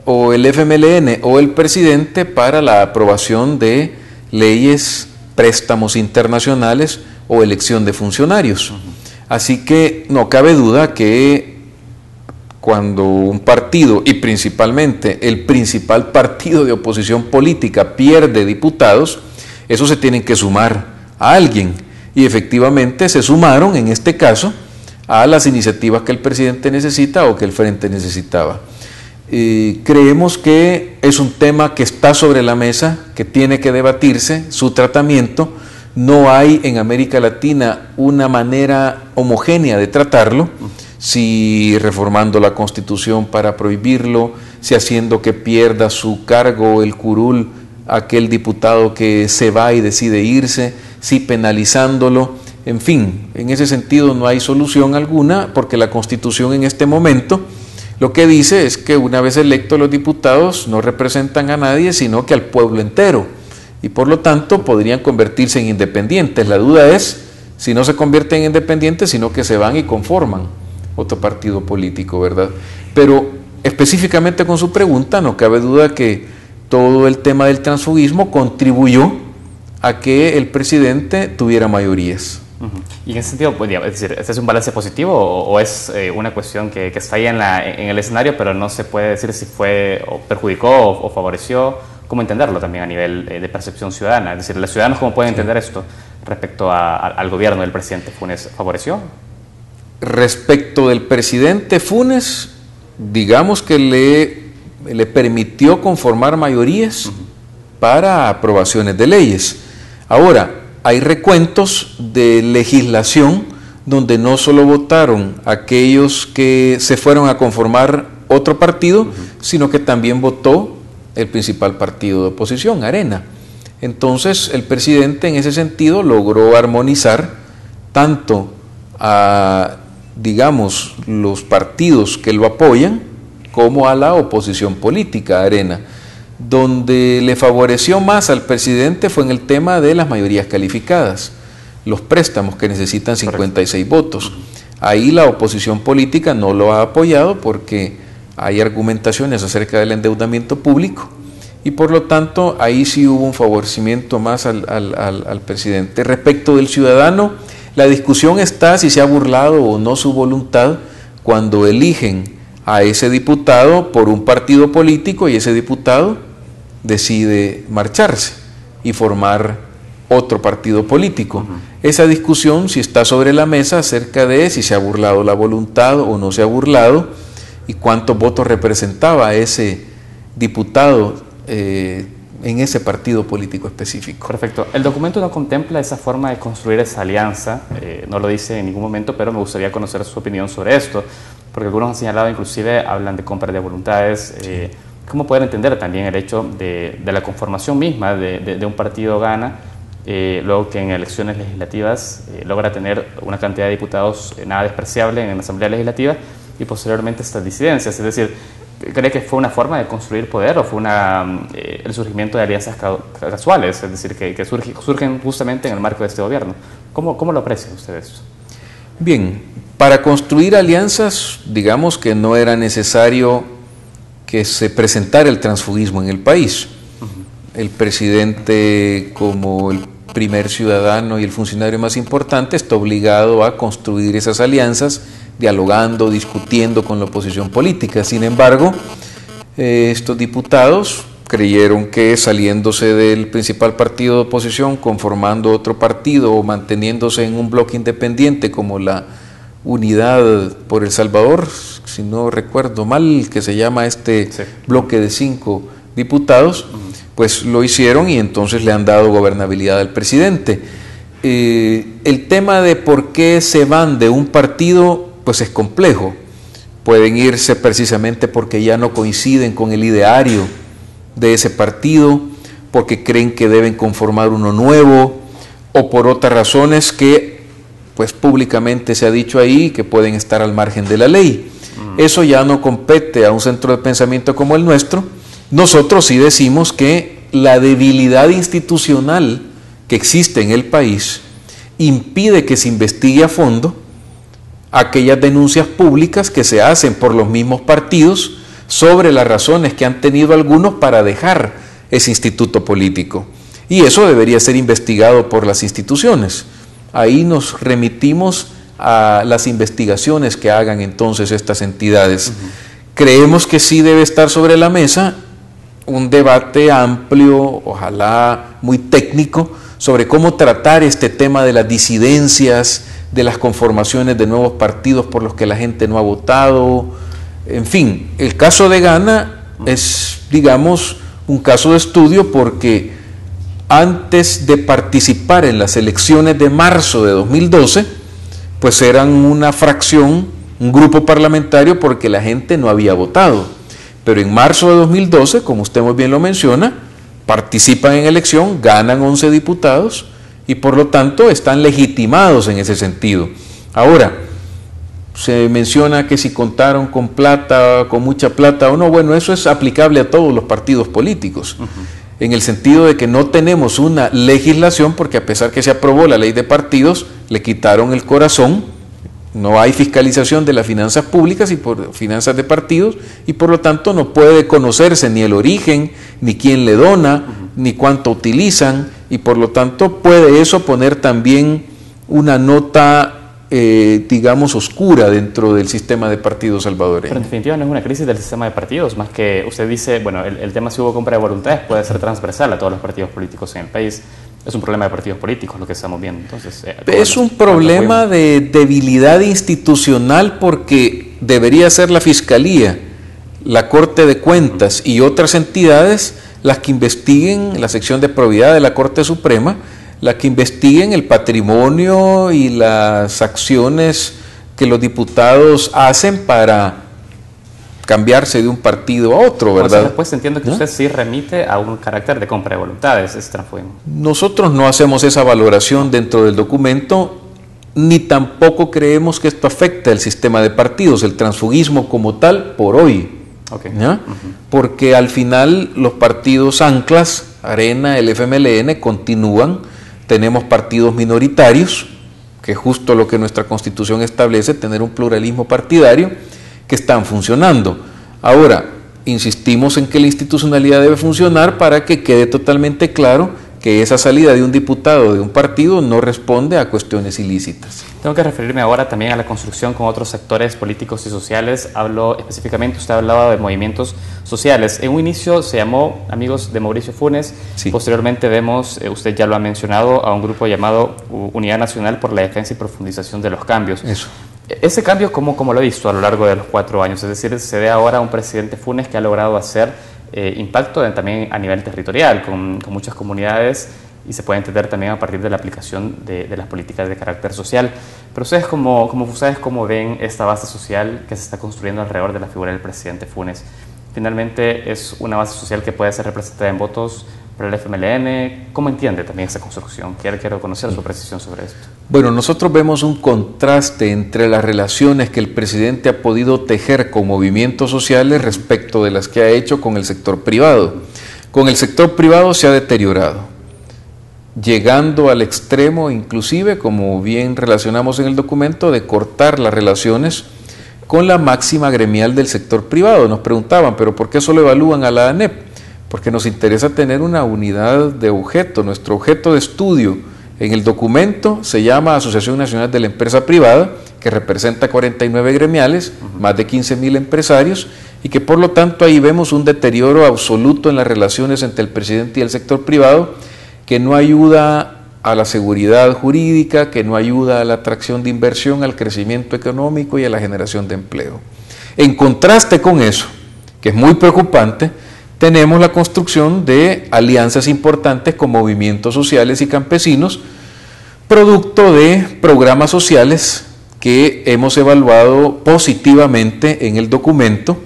o el FMLN o el presidente para la aprobación de leyes, préstamos internacionales o elección de funcionarios. Así que no cabe duda que cuando un partido, y principalmente el principal partido de oposición política, pierde diputados, esos se tienen que sumar a alguien. Y efectivamente se sumaron, en este caso, a las iniciativas que el presidente necesita o que el frente necesitaba. Creemos que es un tema que está sobre la mesa, que tiene que debatirse, su tratamiento. No hay en América Latina una manera homogénea de tratarlo, si reformando la Constitución para prohibirlo, si haciendo que pierda su cargo el curul aquel diputado que se va y decide irse, si penalizándolo, en fin, en ese sentido no hay solución alguna, porque la Constitución en este momento lo que dice es que una vez electos los diputados no representan a nadie, sino que al pueblo entero, y por lo tanto podrían convertirse en independientes. La duda es si no se convierten en independientes, sino que se van y conforman otro partido político, ¿verdad? Pero específicamente con su pregunta, no cabe duda que todo el tema del transfugismo contribuyó a que el presidente tuviera mayorías.
Y en ese sentido, es decir, ¿este es un balance positivo o es una cuestión que está ahí en el escenario, pero no se puede decir si fue o perjudicó o favoreció? ¿Cómo entenderlo también a nivel de percepción ciudadana? Es decir, ¿los ciudadanos cómo pueden entender esto respecto al gobierno del presidente Funes? ¿Favoreció?
Respecto del presidente Funes, digamos que le permitió conformar mayorías para aprobaciones de leyes. Ahora, hay recuentos de legislación donde no solo votaron aquellos que se fueron a conformar otro partido, sino que también votó el principal partido de oposición, Arena. Entonces, el presidente en ese sentido logró armonizar tanto a, digamos, los partidos que lo apoyan, como a la oposición política, Arena. Donde le favoreció más al presidente fue en el tema de las mayorías calificadas, los préstamos que necesitan 56 votos. Ahí la oposición política no lo ha apoyado porque hay argumentaciones acerca del endeudamiento público y por lo tanto ahí sí hubo un favorecimiento más al presidente. Respecto del ciudadano, la discusión está si se ha burlado o no su voluntad cuando eligen a ese diputado por un partido político y ese diputado decide marcharse y formar otro partido político. Esa discusión si está sobre la mesa acerca de si se ha burlado la voluntad o no se ha burlado y cuántos votos representaba ese diputado en ese partido político específico.
Perfecto. El documento no contempla esa forma de construir esa alianza, no lo dice en ningún momento, pero me gustaría conocer su opinión sobre esto, porque algunos han señalado, inclusive hablan de compra de voluntades. ¿Cómo pueden entender también el hecho de la conformación misma de un partido Gana luego que en elecciones legislativas logra tener una cantidad de diputados nada despreciable en la Asamblea Legislativa y posteriormente estas disidencias. Es decir, ¿cree que fue una forma de construir poder o fue el surgimiento de alianzas casuales? Es decir, que surgen justamente en el marco de este gobierno. ¿Cómo lo aprecia usted esto?
Bien, para construir alianzas, digamos que no era necesario que se presentara el transfugismo en el país. El presidente, como el primer ciudadano y el funcionario más importante, está obligado a construir esas alianzas, dialogando, discutiendo con la oposición política. Sin embargo, estos diputados creyeron que saliéndose del principal partido de oposición, conformando otro partido o manteniéndose en un bloque independiente como la Unidad por El Salvador, si no recuerdo mal, que se llama este bloque de 5 diputados, pues lo hicieron y entonces le han dado gobernabilidad al presidente. El tema de por qué se van de un partido, pues es complejo. Pueden irse precisamente porque ya no coinciden con el ideario de ese partido, porque creen que deben conformar uno nuevo, o por otras razones que pues públicamente se ha dicho ahí que pueden estar al margen de la ley. Eso ya no compete a un centro de pensamiento como el nuestro. Nosotros sí decimos que la debilidad institucional que existe en el país impide que se investigue a fondo aquellas denuncias públicas que se hacen por los mismos partidos sobre las razones que han tenido algunos para dejar ese instituto político. Y eso debería ser investigado por las instituciones. Ahí nos remitimos a las investigaciones que hagan entonces estas entidades. Creemos que sí debe estar sobre la mesa un debate amplio, ojalá muy técnico, sobre cómo tratar este tema de las disidencias, de las conformaciones de nuevos partidos por los que la gente no ha votado. En fin, el caso de Ghana es, digamos, un caso de estudio porque antes de participar en las elecciones de marzo de 2012, pues eran una fracción, un grupo parlamentario porque la gente no había votado. Pero en marzo de 2012, como usted muy bien lo menciona, participan en elección, ganan 11 diputados y por lo tanto están legitimados en ese sentido. Ahora, se menciona que si contaron con plata, con mucha plata o no, bueno, eso es aplicable a todos los partidos políticos. En el sentido de que no tenemos una legislación, porque a pesar que se aprobó la ley de partidos, le quitaron el corazón, no hay fiscalización de las finanzas públicas y por finanzas de partidos, y por lo tanto no puede conocerse ni el origen, ni quién le dona, ni cuánto utilizan, y por lo tanto puede eso poner también una nota digamos, oscura dentro del sistema de partidos salvadoreño.
Pero en definitiva no es una crisis del sistema de partidos, más que usted dice, bueno, el tema si hubo compra de voluntades puede ser transversal a todos los partidos políticos en el país. Es un problema de partidos políticos lo que estamos viendo. Entonces,
es un problema de debilidad institucional porque debería ser la Fiscalía, la Corte de Cuentas y otras entidades las que investiguen, la sección de probidad de la Corte Suprema, la que investiguen el patrimonio y las acciones que los diputados hacen para cambiarse de un partido a otro, ¿verdad?
Entonces, después entiendo que usted sí remite a un carácter de compra de voluntades, ese transfugismo.
Nosotros no hacemos esa valoración dentro del documento, ni tampoco creemos que esto afecte al sistema de partidos, el transfugismo como tal, por hoy. ¿Ya? Porque al final los partidos anclas, Arena, el FMLN, continúan. Tenemos partidos minoritarios, que es justo lo que nuestra Constitución establece, tener un pluralismo partidario, que están funcionando. Ahora, insistimos en que la institucionalidad debe funcionar para que quede totalmente claro que esa salida de un diputado de un partido no responde a cuestiones ilícitas.
Tengo que referirme ahora también a la construcción con otros sectores políticos y sociales. Hablo específicamente, usted hablaba de movimientos sociales. En un inicio se llamó Amigos de Mauricio Funes, sí. Posteriormente vemos, usted ya lo ha mencionado, a un grupo llamado Unidad Nacional por la Defensa y Profundización de los Cambios.
Eso.
Ese cambio, ¿cómo lo he visto a lo largo de los 4 años? Es decir, se ve ahora un presidente Funes que ha logrado hacer impacto también a nivel territorial, con muchas comunidades, y se puede entender también a partir de la aplicación de las políticas de carácter social. Pero ustedes ¿cómo ven esta base social que se está construyendo alrededor de la figura del presidente Funes? Finalmente es una base social que puede ser representada en votos para el FMLN. ¿Cómo entiende también esa construcción? Quiero conocer su precisión sobre esto.
Bueno, nosotros vemos un contraste entre las relaciones que el presidente ha podido tejer con movimientos sociales respecto de las que ha hecho con el sector privado. Con el sector privado se ha deteriorado, llegando al extremo inclusive, como bien relacionamos en el documento, de cortar las relaciones con la máxima gremial del sector privado. Nos preguntaban, ¿pero por qué solo evalúan a la ANEP? Porque nos interesa tener una unidad de objeto. Nuestro objeto de estudio en el documento se llama Asociación Nacional de la Empresa Privada, que representa 49 gremiales, más de 15.000 empresarios, y que por lo tanto ahí vemos un deterioro absoluto en las relaciones entre el presidente y el sector privado, que no ayuda a la seguridad jurídica, que no ayuda a la atracción de inversión, al crecimiento económico y a la generación de empleo. En contraste con eso, que es muy preocupante, tenemos la construcción de alianzas importantes con movimientos sociales y campesinos, producto de programas sociales que hemos evaluado positivamente en el documento,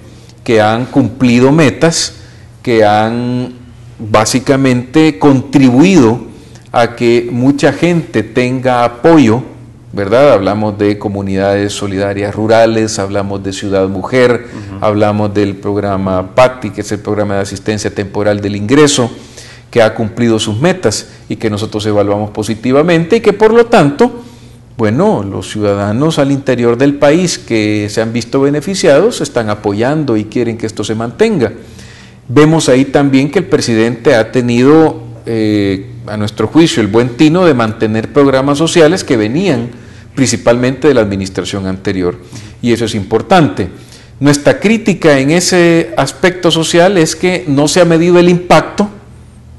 que han cumplido metas, que han básicamente contribuido a que mucha gente tenga apoyo, ¿verdad? Hablamos de comunidades solidarias rurales, hablamos de Ciudad Mujer, hablamos del programa PATI, que es el programa de asistencia temporal del ingreso, que ha cumplido sus metas y que nosotros evaluamos positivamente y que por lo tanto, bueno, los ciudadanos al interior del país que se han visto beneficiados están apoyando y quieren que esto se mantenga. Vemos ahí también que el presidente ha tenido, a nuestro juicio, el buen tino de mantener programas sociales que venían principalmente de la administración anterior, y eso es importante. Nuestra crítica en ese aspecto social es que no se ha medido el impacto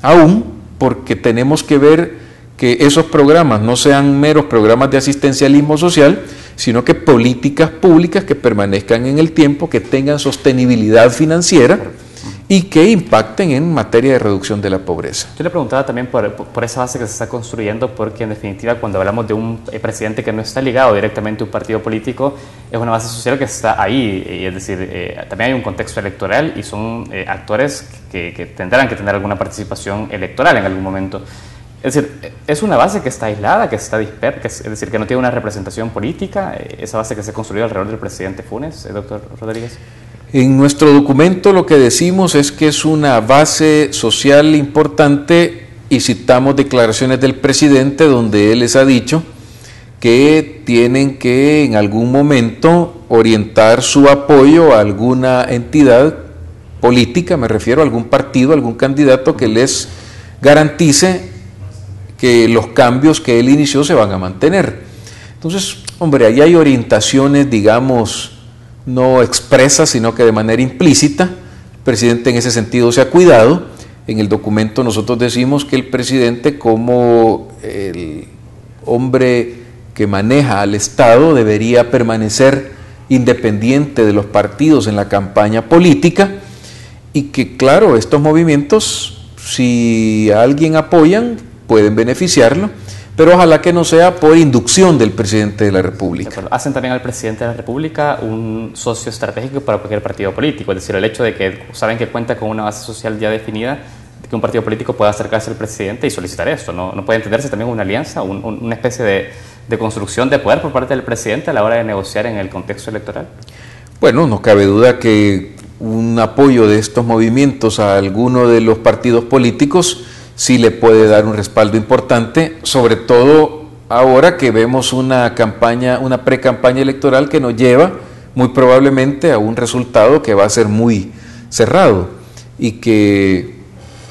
aún, porque tenemos que ver que esos programas no sean meros programas de asistencialismo social, sino que políticas públicas que permanezcan en el tiempo, que tengan sostenibilidad financiera y que impacten en materia de reducción de la pobreza.
Yo le preguntaba también por esa base que se está construyendo, porque en definitiva cuando hablamos de un presidente que no está ligado directamente a un partido político, es una base social que está ahí, y es decir, también hay un contexto electoral y son actores que tendrán que tener alguna participación electoral en algún momento. Es decir, es una base que está aislada, que está dispersa, es decir, que no tiene una representación política, esa base que se ha construido alrededor del presidente Funes, doctor Rodríguez.
En nuestro documento lo que decimos es que es una base social importante y citamos declaraciones del presidente donde él les ha dicho que tienen que en algún momento orientar su apoyo a alguna entidad política, me refiero a algún partido, algún candidato que les garantice que los cambios que él inició se van a mantener. Entonces, hombre, ahí hay orientaciones, digamos, no expresas, sino que de manera implícita. El presidente en ese sentido se ha cuidado. En el documento nosotros decimos que el presidente, como el hombre que maneja al Estado, debería permanecer independiente de los partidos en la campaña política y que, claro, estos movimientos, si a alguien apoyan, pueden beneficiarlo, pero ojalá que no sea por inducción del presidente de la República.
Hacen también al presidente de la República un socio estratégico para cualquier partido político, es decir, el hecho de que saben que cuenta con una base social ya definida, de que un partido político pueda acercarse al presidente y solicitar esto. ¿No puede entenderse también una alianza, una especie de construcción de poder por parte del presidente a la hora de negociar en el contexto electoral?
Bueno, no cabe duda que un apoyo de estos movimientos a alguno de los partidos políticos sí le puede dar un respaldo importante, sobre todo ahora que vemos una pre-campaña electoral que nos lleva muy probablemente a un resultado que va a ser muy cerrado y que,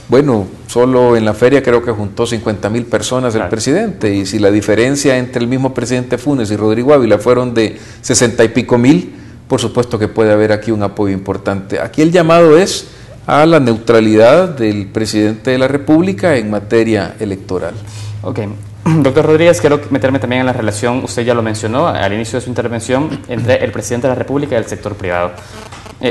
bueno, solo en la feria creo que juntó 50.000 personas el presidente, y si la diferencia entre el mismo presidente Funes y Rodrigo Ávila fueron de 60 y pico mil, por supuesto que puede haber aquí un apoyo importante. Aquí el llamado es a la neutralidad del presidente de la República en materia electoral.
Ok. Doctor Rodríguez, quiero meterme también en la relación, usted ya lo mencionó al inicio de su intervención, entre el presidente de la República y el sector privado.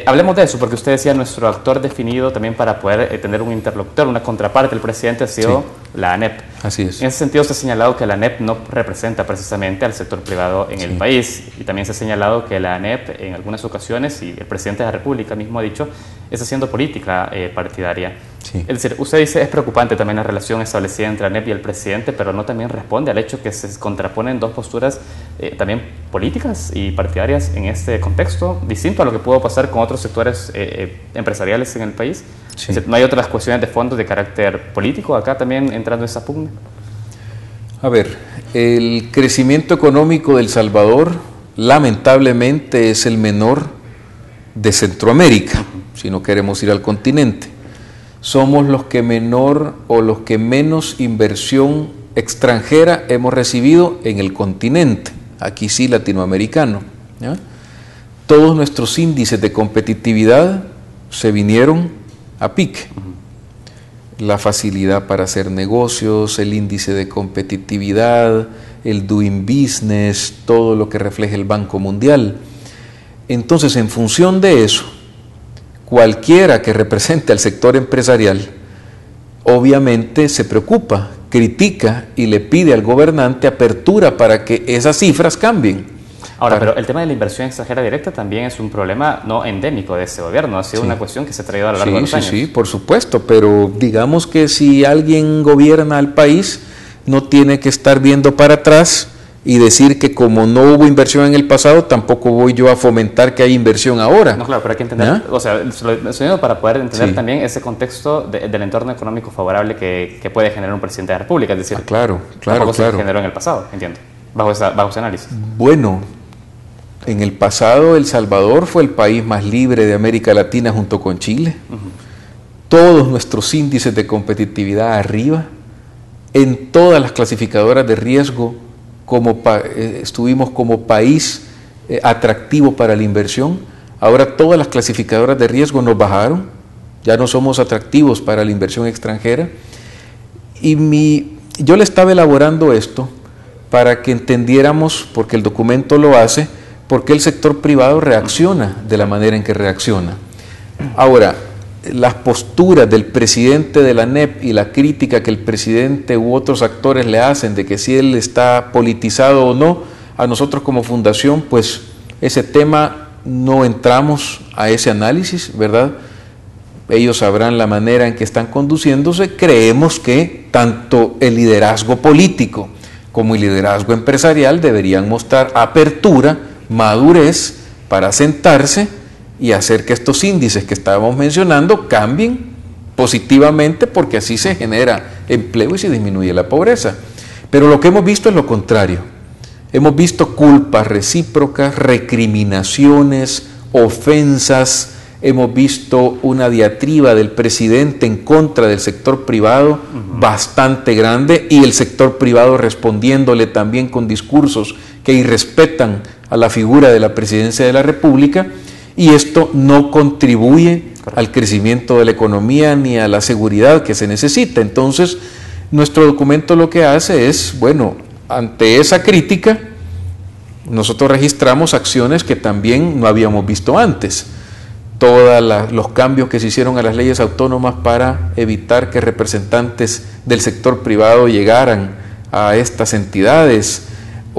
Hablemos de eso, porque usted decía nuestro actor definido también para poder tener un interlocutor, una contraparte del presidente ha sido la ANEP.
Así es.
En ese sentido se ha señalado que la ANEP no representa precisamente al sector privado en el país, y también se ha señalado que la ANEP en algunas ocasiones, y el presidente de la República mismo ha dicho, está haciendo política partidaria.
Sí.
Es decir, usted dice es preocupante también la relación establecida entre ANEP y el presidente, pero no también responde al hecho que se contraponen dos posturas también políticas y partidarias en este contexto, distinto a lo que pudo pasar con otros sectores empresariales en el país.
Sí.
Es decir, ¿no hay otras cuestiones de fondo de carácter político acá también entrando en esa pugna?
A ver, el crecimiento económico de El Salvador lamentablemente es el menor de Centroamérica, si no queremos ir al continente. Somos los que menor o los que menos inversión extranjera hemos recibido en el continente, aquí sí latinoamericano, ¿ya? Todos nuestros índices de competitividad se vinieron a pique. La facilidad para hacer negocios, el índice de competitividad, el doing business, todo lo que refleja el Banco Mundial. Entonces, en función de eso, cualquiera que represente al sector empresarial, obviamente se preocupa, critica y le pide al gobernante apertura para que esas cifras cambien.
Ahora, pero el tema de la inversión extranjera directa también es un problema no endémico de este gobierno, ha sido una cuestión que se ha traído a lo largo de los años.
Sí, por supuesto, pero digamos que si alguien gobierna al país, no tiene que estar viendo para atrás y decir que como no hubo inversión en el pasado, tampoco voy yo a fomentar que haya inversión ahora.
No, claro, pero hay que entender, o sea, lo menciono para poder entender también ese contexto del entorno económico favorable que puede generar un presidente de la República, es decir,
claro.
se generó en el pasado, entiendo, bajo ese análisis.
Bueno, en el pasado El Salvador fue el país más libre de América Latina junto con Chile. Todos nuestros índices de competitividad arriba, en todas las clasificadoras de riesgo estuvimos como país atractivo para la inversión. Ahora todas las clasificadoras de riesgo nos bajaron, ya no somos atractivos para la inversión extranjera. Y yo le estaba elaborando esto para que entendiéramos, porque el documento lo hace, por qué el sector privado reacciona de la manera en que reacciona. Ahora, las posturas del presidente de la ANEP y la crítica que el presidente u otros actores le hacen de que si él está politizado o no, a nosotros como fundación, pues ese tema no entramos a ese análisis, ¿verdad? Ellos sabrán la manera en que están conduciéndose. Creemos que tanto el liderazgo político como el liderazgo empresarial deberían mostrar apertura, madurez para sentarse y hacer que estos índices que estábamos mencionando cambien positivamente, porque así se genera empleo y se disminuye la pobreza. Pero lo que hemos visto es lo contrario. Hemos visto culpas recíprocas, recriminaciones, ofensas, hemos visto una diatriba del presidente en contra del sector privado bastante grande, y el sector privado respondiéndole también con discursos que irrespetan a la figura de la presidencia de la República, y esto no contribuye al crecimiento de la economía ni a la seguridad que se necesita. Entonces, nuestro documento lo que hace es, bueno, ante esa crítica, nosotros registramos acciones que también no habíamos visto antes. Todos los cambios que se hicieron a las leyes autónomas para evitar que representantes del sector privado llegaran a estas entidades,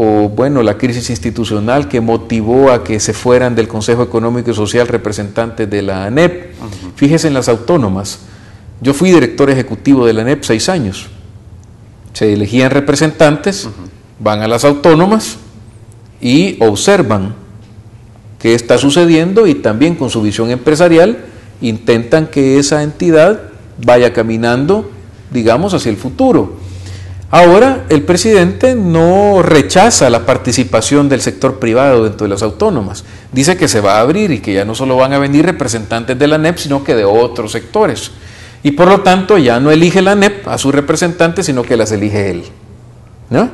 o bueno, la crisis institucional que motivó a que se fueran del Consejo Económico y Social representantes de la ANEP. Fíjese en las autónomas. Yo fui director ejecutivo de la ANEP 6 años. Se elegían representantes, van a las autónomas y observan qué está sucediendo, y también con su visión empresarial intentan que esa entidad vaya caminando, digamos, hacia el futuro. Ahora, el presidente no rechaza la participación del sector privado dentro de las autónomas. Dice que se va a abrir y que ya no solo van a venir representantes de la ANEP, sino que de otros sectores. Y por lo tanto, ya no elige la ANEP a sus representantes, sino que las elige él, ¿no?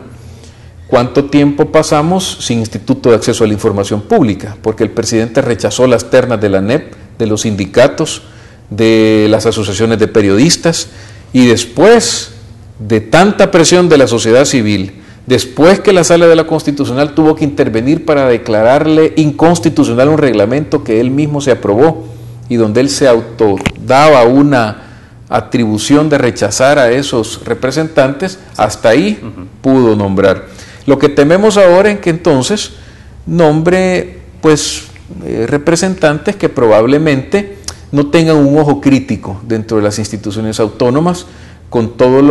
¿Cuánto tiempo pasamos sin Instituto de Acceso a la Información Pública? Porque el presidente rechazó las ternas de la ANEP, de los sindicatos, de las asociaciones de periodistas, y después de tanta presión de la sociedad civil, después que la Sala de la Constitucional tuvo que intervenir para declararle inconstitucional un reglamento que él mismo se aprobó y donde él se autodaba una atribución de rechazar a esos representantes, hasta ahí pudo nombrar. Lo que tememos ahora es que entonces nombre pues representantes que probablemente no tengan un ojo crítico dentro de las instituciones autónomas con todas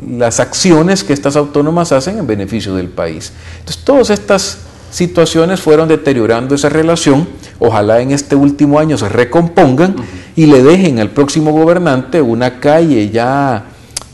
las acciones que estas autónomas hacen en beneficio del país. Entonces, todas estas situaciones fueron deteriorando esa relación. Ojalá en este último año se recompongan y le dejen al próximo gobernante una calle ya,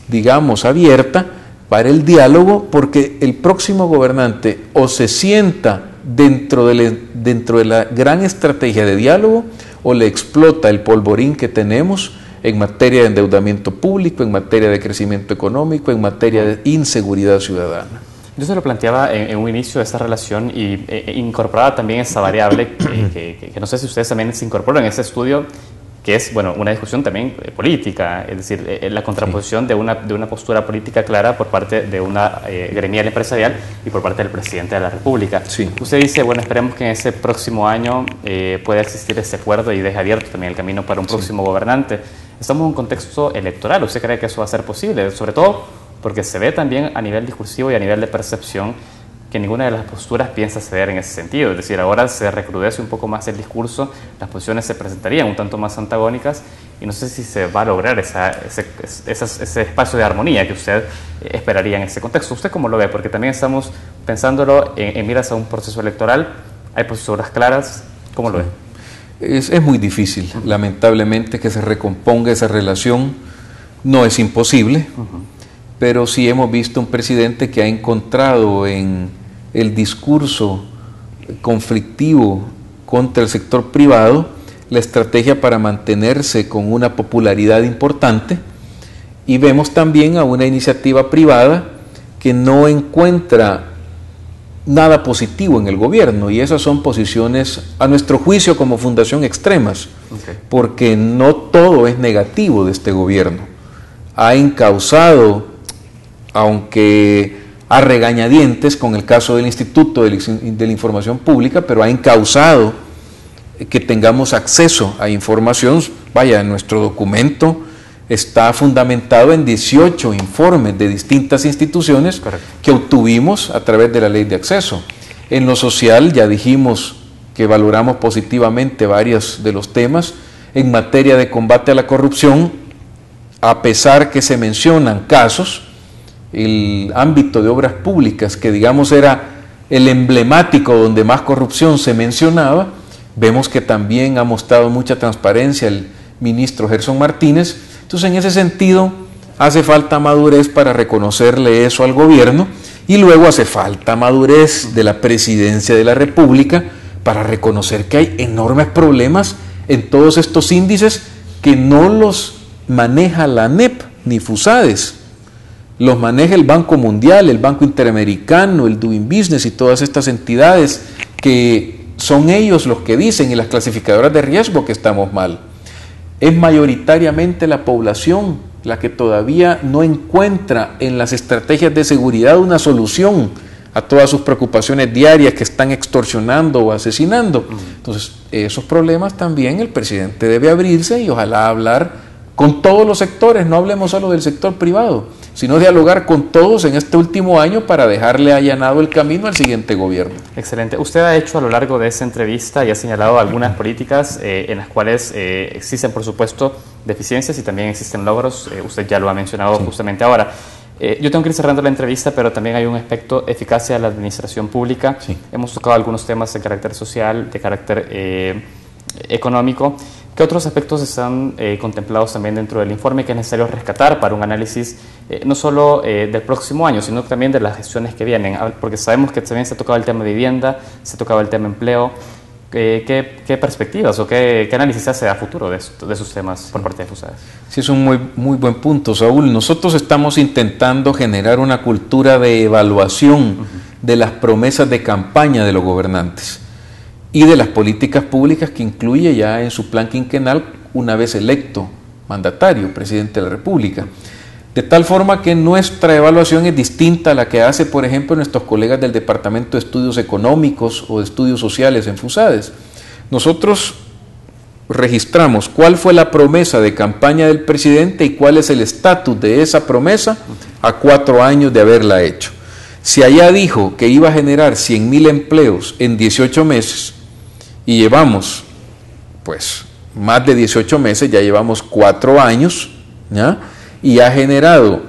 digamos, abierta para el diálogo, porque el próximo gobernante o se sienta dentro de la gran estrategia de diálogo o le explota el polvorín que tenemos en materia de endeudamiento público, en materia de crecimiento económico, en materia de inseguridad ciudadana.
Yo se lo planteaba en un inicio de esta relación y incorporaba también esa variable que no sé si ustedes también se incorporan en ese estudio, que es, bueno, una discusión también política, es decir, la contraposición de una postura política clara por parte de una gremial empresarial y por parte del presidente de la República.
Sí.
Usted dice, bueno, esperemos que en ese próximo año pueda existir ese acuerdo y deje abierto también el camino para un próximo gobernante. Estamos en un contexto electoral, ¿usted cree que eso va a ser posible? Sobre todo porque se ve también a nivel discursivo y a nivel de percepción que ninguna de las posturas piensa ceder en ese sentido. Es decir, ahora se recrudece un poco más el discurso, las posiciones se presentarían un tanto más antagónicas y no sé si se va a lograr ese espacio de armonía que usted esperaría en ese contexto. ¿Usted cómo lo ve? Porque también estamos pensándolo en miras a un proceso electoral, hay posturas claras, ¿cómo lo ve?
Es muy difícil, lamentablemente, que se recomponga esa relación. No es imposible, pero sí hemos visto un presidente que ha encontrado en el discurso conflictivo contra el sector privado la estrategia para mantenerse con una popularidad importante, y vemos también a una iniciativa privada que no encuentra nada positivo en el gobierno, y esas son posiciones, a nuestro juicio, como fundación extremas, porque no todo es negativo de este gobierno. Ha encauzado, aunque a regañadientes, con el caso del Instituto de la Información Pública, pero ha encauzado que tengamos acceso a información. Vaya, nuestro documento está fundamentado en 18 informes de distintas instituciones que obtuvimos a través de la ley de acceso. En lo social ya dijimos que valoramos positivamente varios de los temas. En materia de combate a la corrupción, a pesar que se mencionan casos, el ámbito de obras públicas, que digamos era el emblemático donde más corrupción se mencionaba, vemos que también ha mostrado mucha transparencia el ministro Gerson Martínez. Entonces, en ese sentido, hace falta madurez para reconocerle eso al gobierno, y luego hace falta madurez de la presidencia de la República para reconocer que hay enormes problemas en todos estos índices que no los maneja la ANEP ni FUSADES, los maneja el Banco Mundial, el Banco Interamericano, el Doing Business y todas estas entidades que son ellos los que dicen, y las clasificadoras de riesgo, que estamos mal. Es mayoritariamente la población la que todavía no encuentra en las estrategias de seguridad una solución a todas sus preocupaciones diarias que están extorsionando o asesinando. Entonces, esos problemas también el presidente debe abrirse y ojalá hablar con todos los sectores, no hablemos solo del sector privado, sino dialogar con todos en este último año para dejarle allanado el camino al siguiente gobierno.
Excelente. Usted ha hecho a lo largo de esa entrevista y ha señalado algunas políticas en las cuales existen, por supuesto, deficiencias y también existen logros. Usted ya lo ha mencionado justamente ahora. Yo tengo que ir cerrando la entrevista, pero también hay un aspecto eficacia de la administración pública. Hemos tocado algunos temas de carácter social, de carácter económico. ¿Qué otros aspectos están contemplados también dentro del informe que es necesario rescatar para un análisis no solo del próximo año, sino también de las gestiones que vienen? Porque sabemos que también se ha tocado el tema de vivienda, se ha tocado el tema empleo. ¿Qué perspectivas o qué análisis se hace a futuro de esos temas por parte de FUSADES?
Sí, es un muy buen punto, Saúl. Nosotros estamos intentando generar una cultura de evaluación de las promesas de campaña de los gobernantes y de las políticas públicas que incluye ya en su plan quinquenal una vez electo mandatario, presidente de la República. De tal forma que nuestra evaluación es distinta a la que hace, por ejemplo, nuestros colegas del Departamento de Estudios Económicos o de Estudios Sociales en FUSADES. Nosotros registramos cuál fue la promesa de campaña del presidente y cuál es el estatus de esa promesa a 4 años de haberla hecho. Si allá dijo que iba a generar 100,000 empleos en 18 meses, y llevamos, pues, más de 18 meses, ya llevamos 4 años, ¿ya? Y ha generado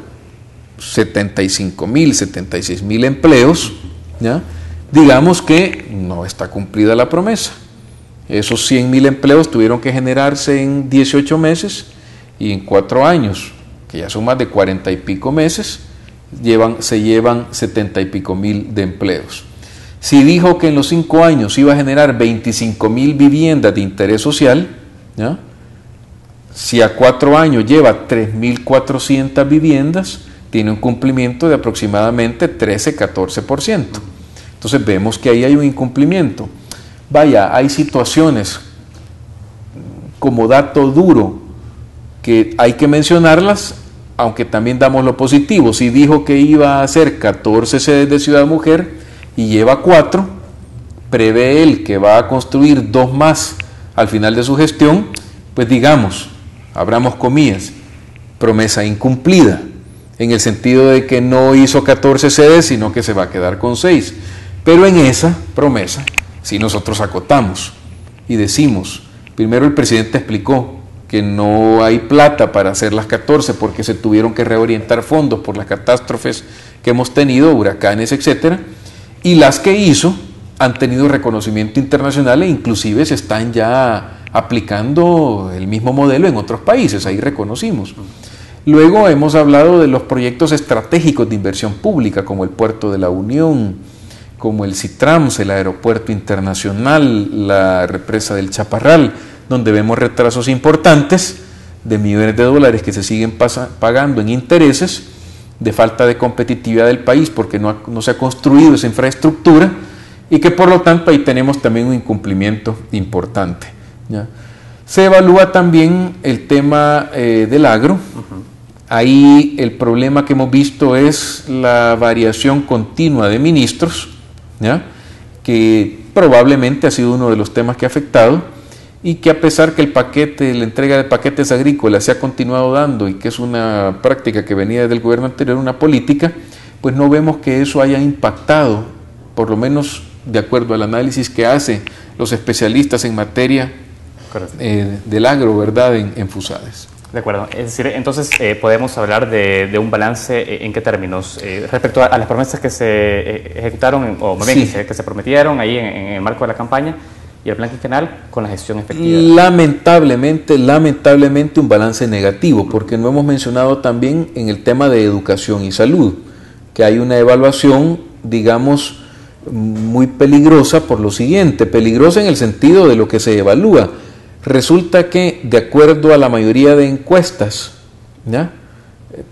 75,000, 76,000 empleos, ¿ya? Digamos que no está cumplida la promesa. Esos 100,000 empleos tuvieron que generarse en 18 meses y en 4 años, que ya son más de 40 y pico meses, se llevan 70 y pico mil de empleos. Si dijo que en los 5 años iba a generar 25,000 viviendas de interés social, ¿ya? Si a 4 años lleva 3,400 viviendas, tiene un cumplimiento de aproximadamente 13-14%. Entonces vemos que ahí hay un incumplimiento. Vaya, hay situaciones como dato duro que hay que mencionarlas, aunque también damos lo positivo. Si dijo que iba a hacer 14 sedes de Ciudad Mujer y lleva 4, prevé él que va a construir 2 más al final de su gestión, pues digamos, abramos comillas, promesa incumplida, en el sentido de que no hizo 14 sedes, sino que se va a quedar con 6. Pero en esa promesa, si nosotros acotamos y decimos, primero el presidente explicó que no hay plata para hacer las 14 porque se tuvieron que reorientar fondos por las catástrofes que hemos tenido, huracanes, etcétera, y las que hizo han tenido reconocimiento internacional e inclusive se están ya aplicando el mismo modelo en otros países, ahí reconocimos. Luego hemos hablado de los proyectos estratégicos de inversión pública, como el Puerto de la Unión, como el Citrams, el Aeropuerto Internacional, la represa del Chaparral, donde vemos retrasos importantes de millones de dólares que se siguen pagando en intereses, de falta de competitividad del país porque no se ha construido esa infraestructura y que por lo tanto ahí tenemos también un incumplimiento importante, ¿ya? Se evalúa también el tema del agro. Ahí el problema que hemos visto es la variación continua de ministros, ¿ya? Que probablemente ha sido uno de los temas que ha afectado y que a pesar que la entrega de paquetes agrícolas se ha continuado dando y que es una práctica que venía del gobierno anterior, una política, pues no vemos que eso haya impactado, por lo menos de acuerdo al análisis que hacen los especialistas en materia del agro, ¿verdad?, en FUSADES.
De acuerdo, es decir, entonces podemos hablar de un balance. ¿En qué términos? Respecto a las promesas que se ejecutaron, o más bien que se prometieron ahí en el marco de la campaña, y el plan quinquenal con la gestión efectiva. Lamentablemente
un balance negativo, porque no hemos mencionado también en el tema de educación y salud, que hay una evaluación, digamos, muy peligrosa por lo siguiente, peligrosa en el sentido de lo que se evalúa. Resulta que, de acuerdo a la mayoría de encuestas, ¿ya?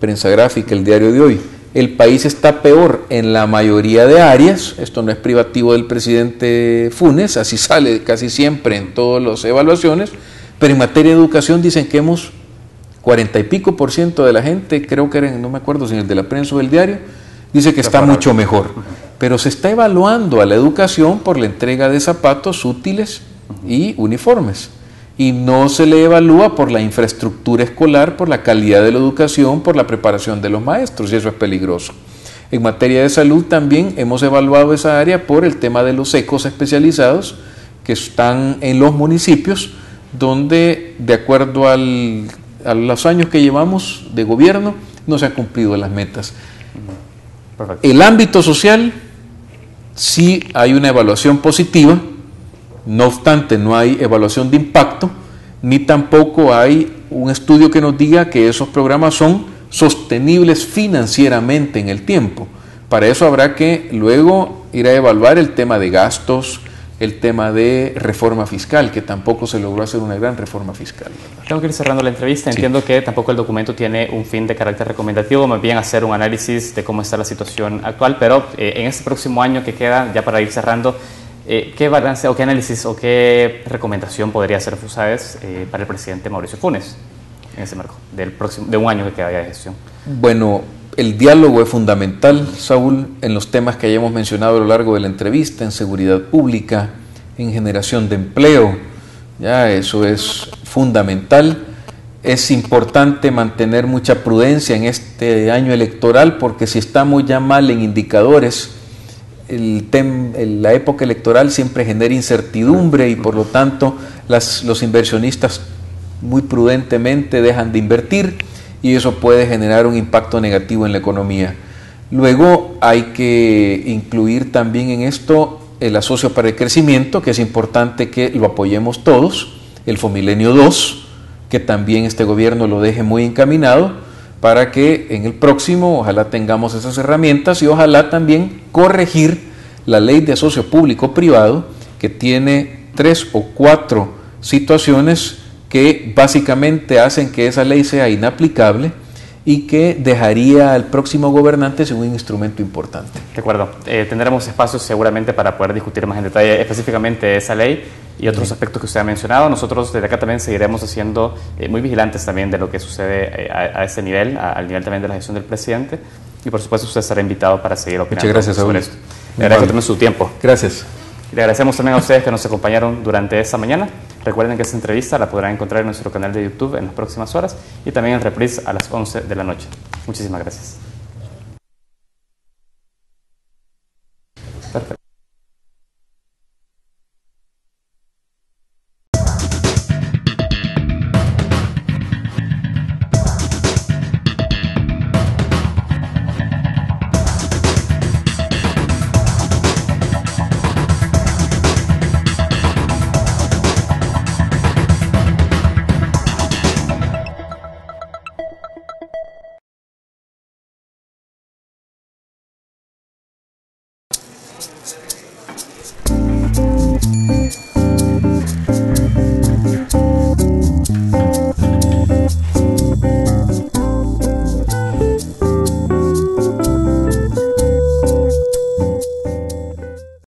Prensa Gráfica, el diario de hoy, el país está peor en la mayoría de áreas. Esto no es privativo del presidente Funes, así sale casi siempre en todas las evaluaciones, pero en materia de educación dicen que 40 y pico % de la gente, creo que no me acuerdo si el de la prensa o el diario, dice que está mucho mejor. Pero se está evaluando a la educación por la entrega de zapatos, útiles y uniformes. Y no se le evalúa por la infraestructura escolar, por la calidad de la educación, por la preparación de los maestros, y eso es peligroso. En materia de salud también hemos evaluado esa área por el tema de los ECOs especializados que están en los municipios, donde de acuerdo a los años que llevamos de gobierno no se han cumplido las metas. Perfecto. El ámbito social sí hay una evaluación positiva. No obstante, no hay evaluación de impacto, ni tampoco hay un estudio que nos diga que esos programas son sostenibles financieramente en el tiempo. Para eso habrá que luego ir a evaluar el tema de gastos, el tema de reforma fiscal, que tampoco se logró hacer una gran reforma fiscal.
Tengo que ir cerrando la entrevista. Entiendo que tampoco el documento tiene un fin de carácter recomendativo, más bien hacer un análisis de cómo está la situación actual, pero en este próximo año que queda, ya para ir cerrando, ¿qué balance o qué análisis o qué recomendación podría hacer FUSADES para el presidente Mauricio Funes en ese marco de un año que queda ya de gestión?
Bueno, el diálogo es fundamental, Saúl, en los temas que hayamos mencionado a lo largo de la entrevista, en seguridad pública, en generación de empleo. Ya eso es fundamental. Es importante mantener mucha prudencia en este año electoral, porque si estamos ya mal en indicadores la época electoral siempre genera incertidumbre y por lo tanto los inversionistas muy prudentemente dejan de invertir y eso puede generar un impacto negativo en la economía. Luego hay que incluir también en esto el asocio para el crecimiento, que es importante que lo apoyemos todos, el Fomilenio 2, que también este gobierno lo deje muy encaminado para que en el próximo ojalá tengamos esas herramientas y ojalá también corregir la ley de asocio público-privado que tiene 3 o 4 situaciones que básicamente hacen que esa ley sea inaplicable y que dejaría al próximo gobernante sin un instrumento importante.
De acuerdo. Tendremos espacios seguramente para poder discutir más en detalle específicamente esa ley y otros aspectos que usted ha mencionado. Nosotros desde acá también seguiremos siendo muy vigilantes también de lo que sucede a ese nivel, al nivel también de la gestión del presidente. Y por supuesto usted estará invitado para seguir opinando.
Muchas gracias,
sobre esto. Le agradezco también su tiempo.
Gracias.
Le agradecemos también a ustedes que nos acompañaron durante esta mañana. Recuerden que esta entrevista la podrán encontrar en nuestro canal de YouTube en las próximas horas y también en reprise a las 11 de la noche. Muchísimas gracias. Perfecto.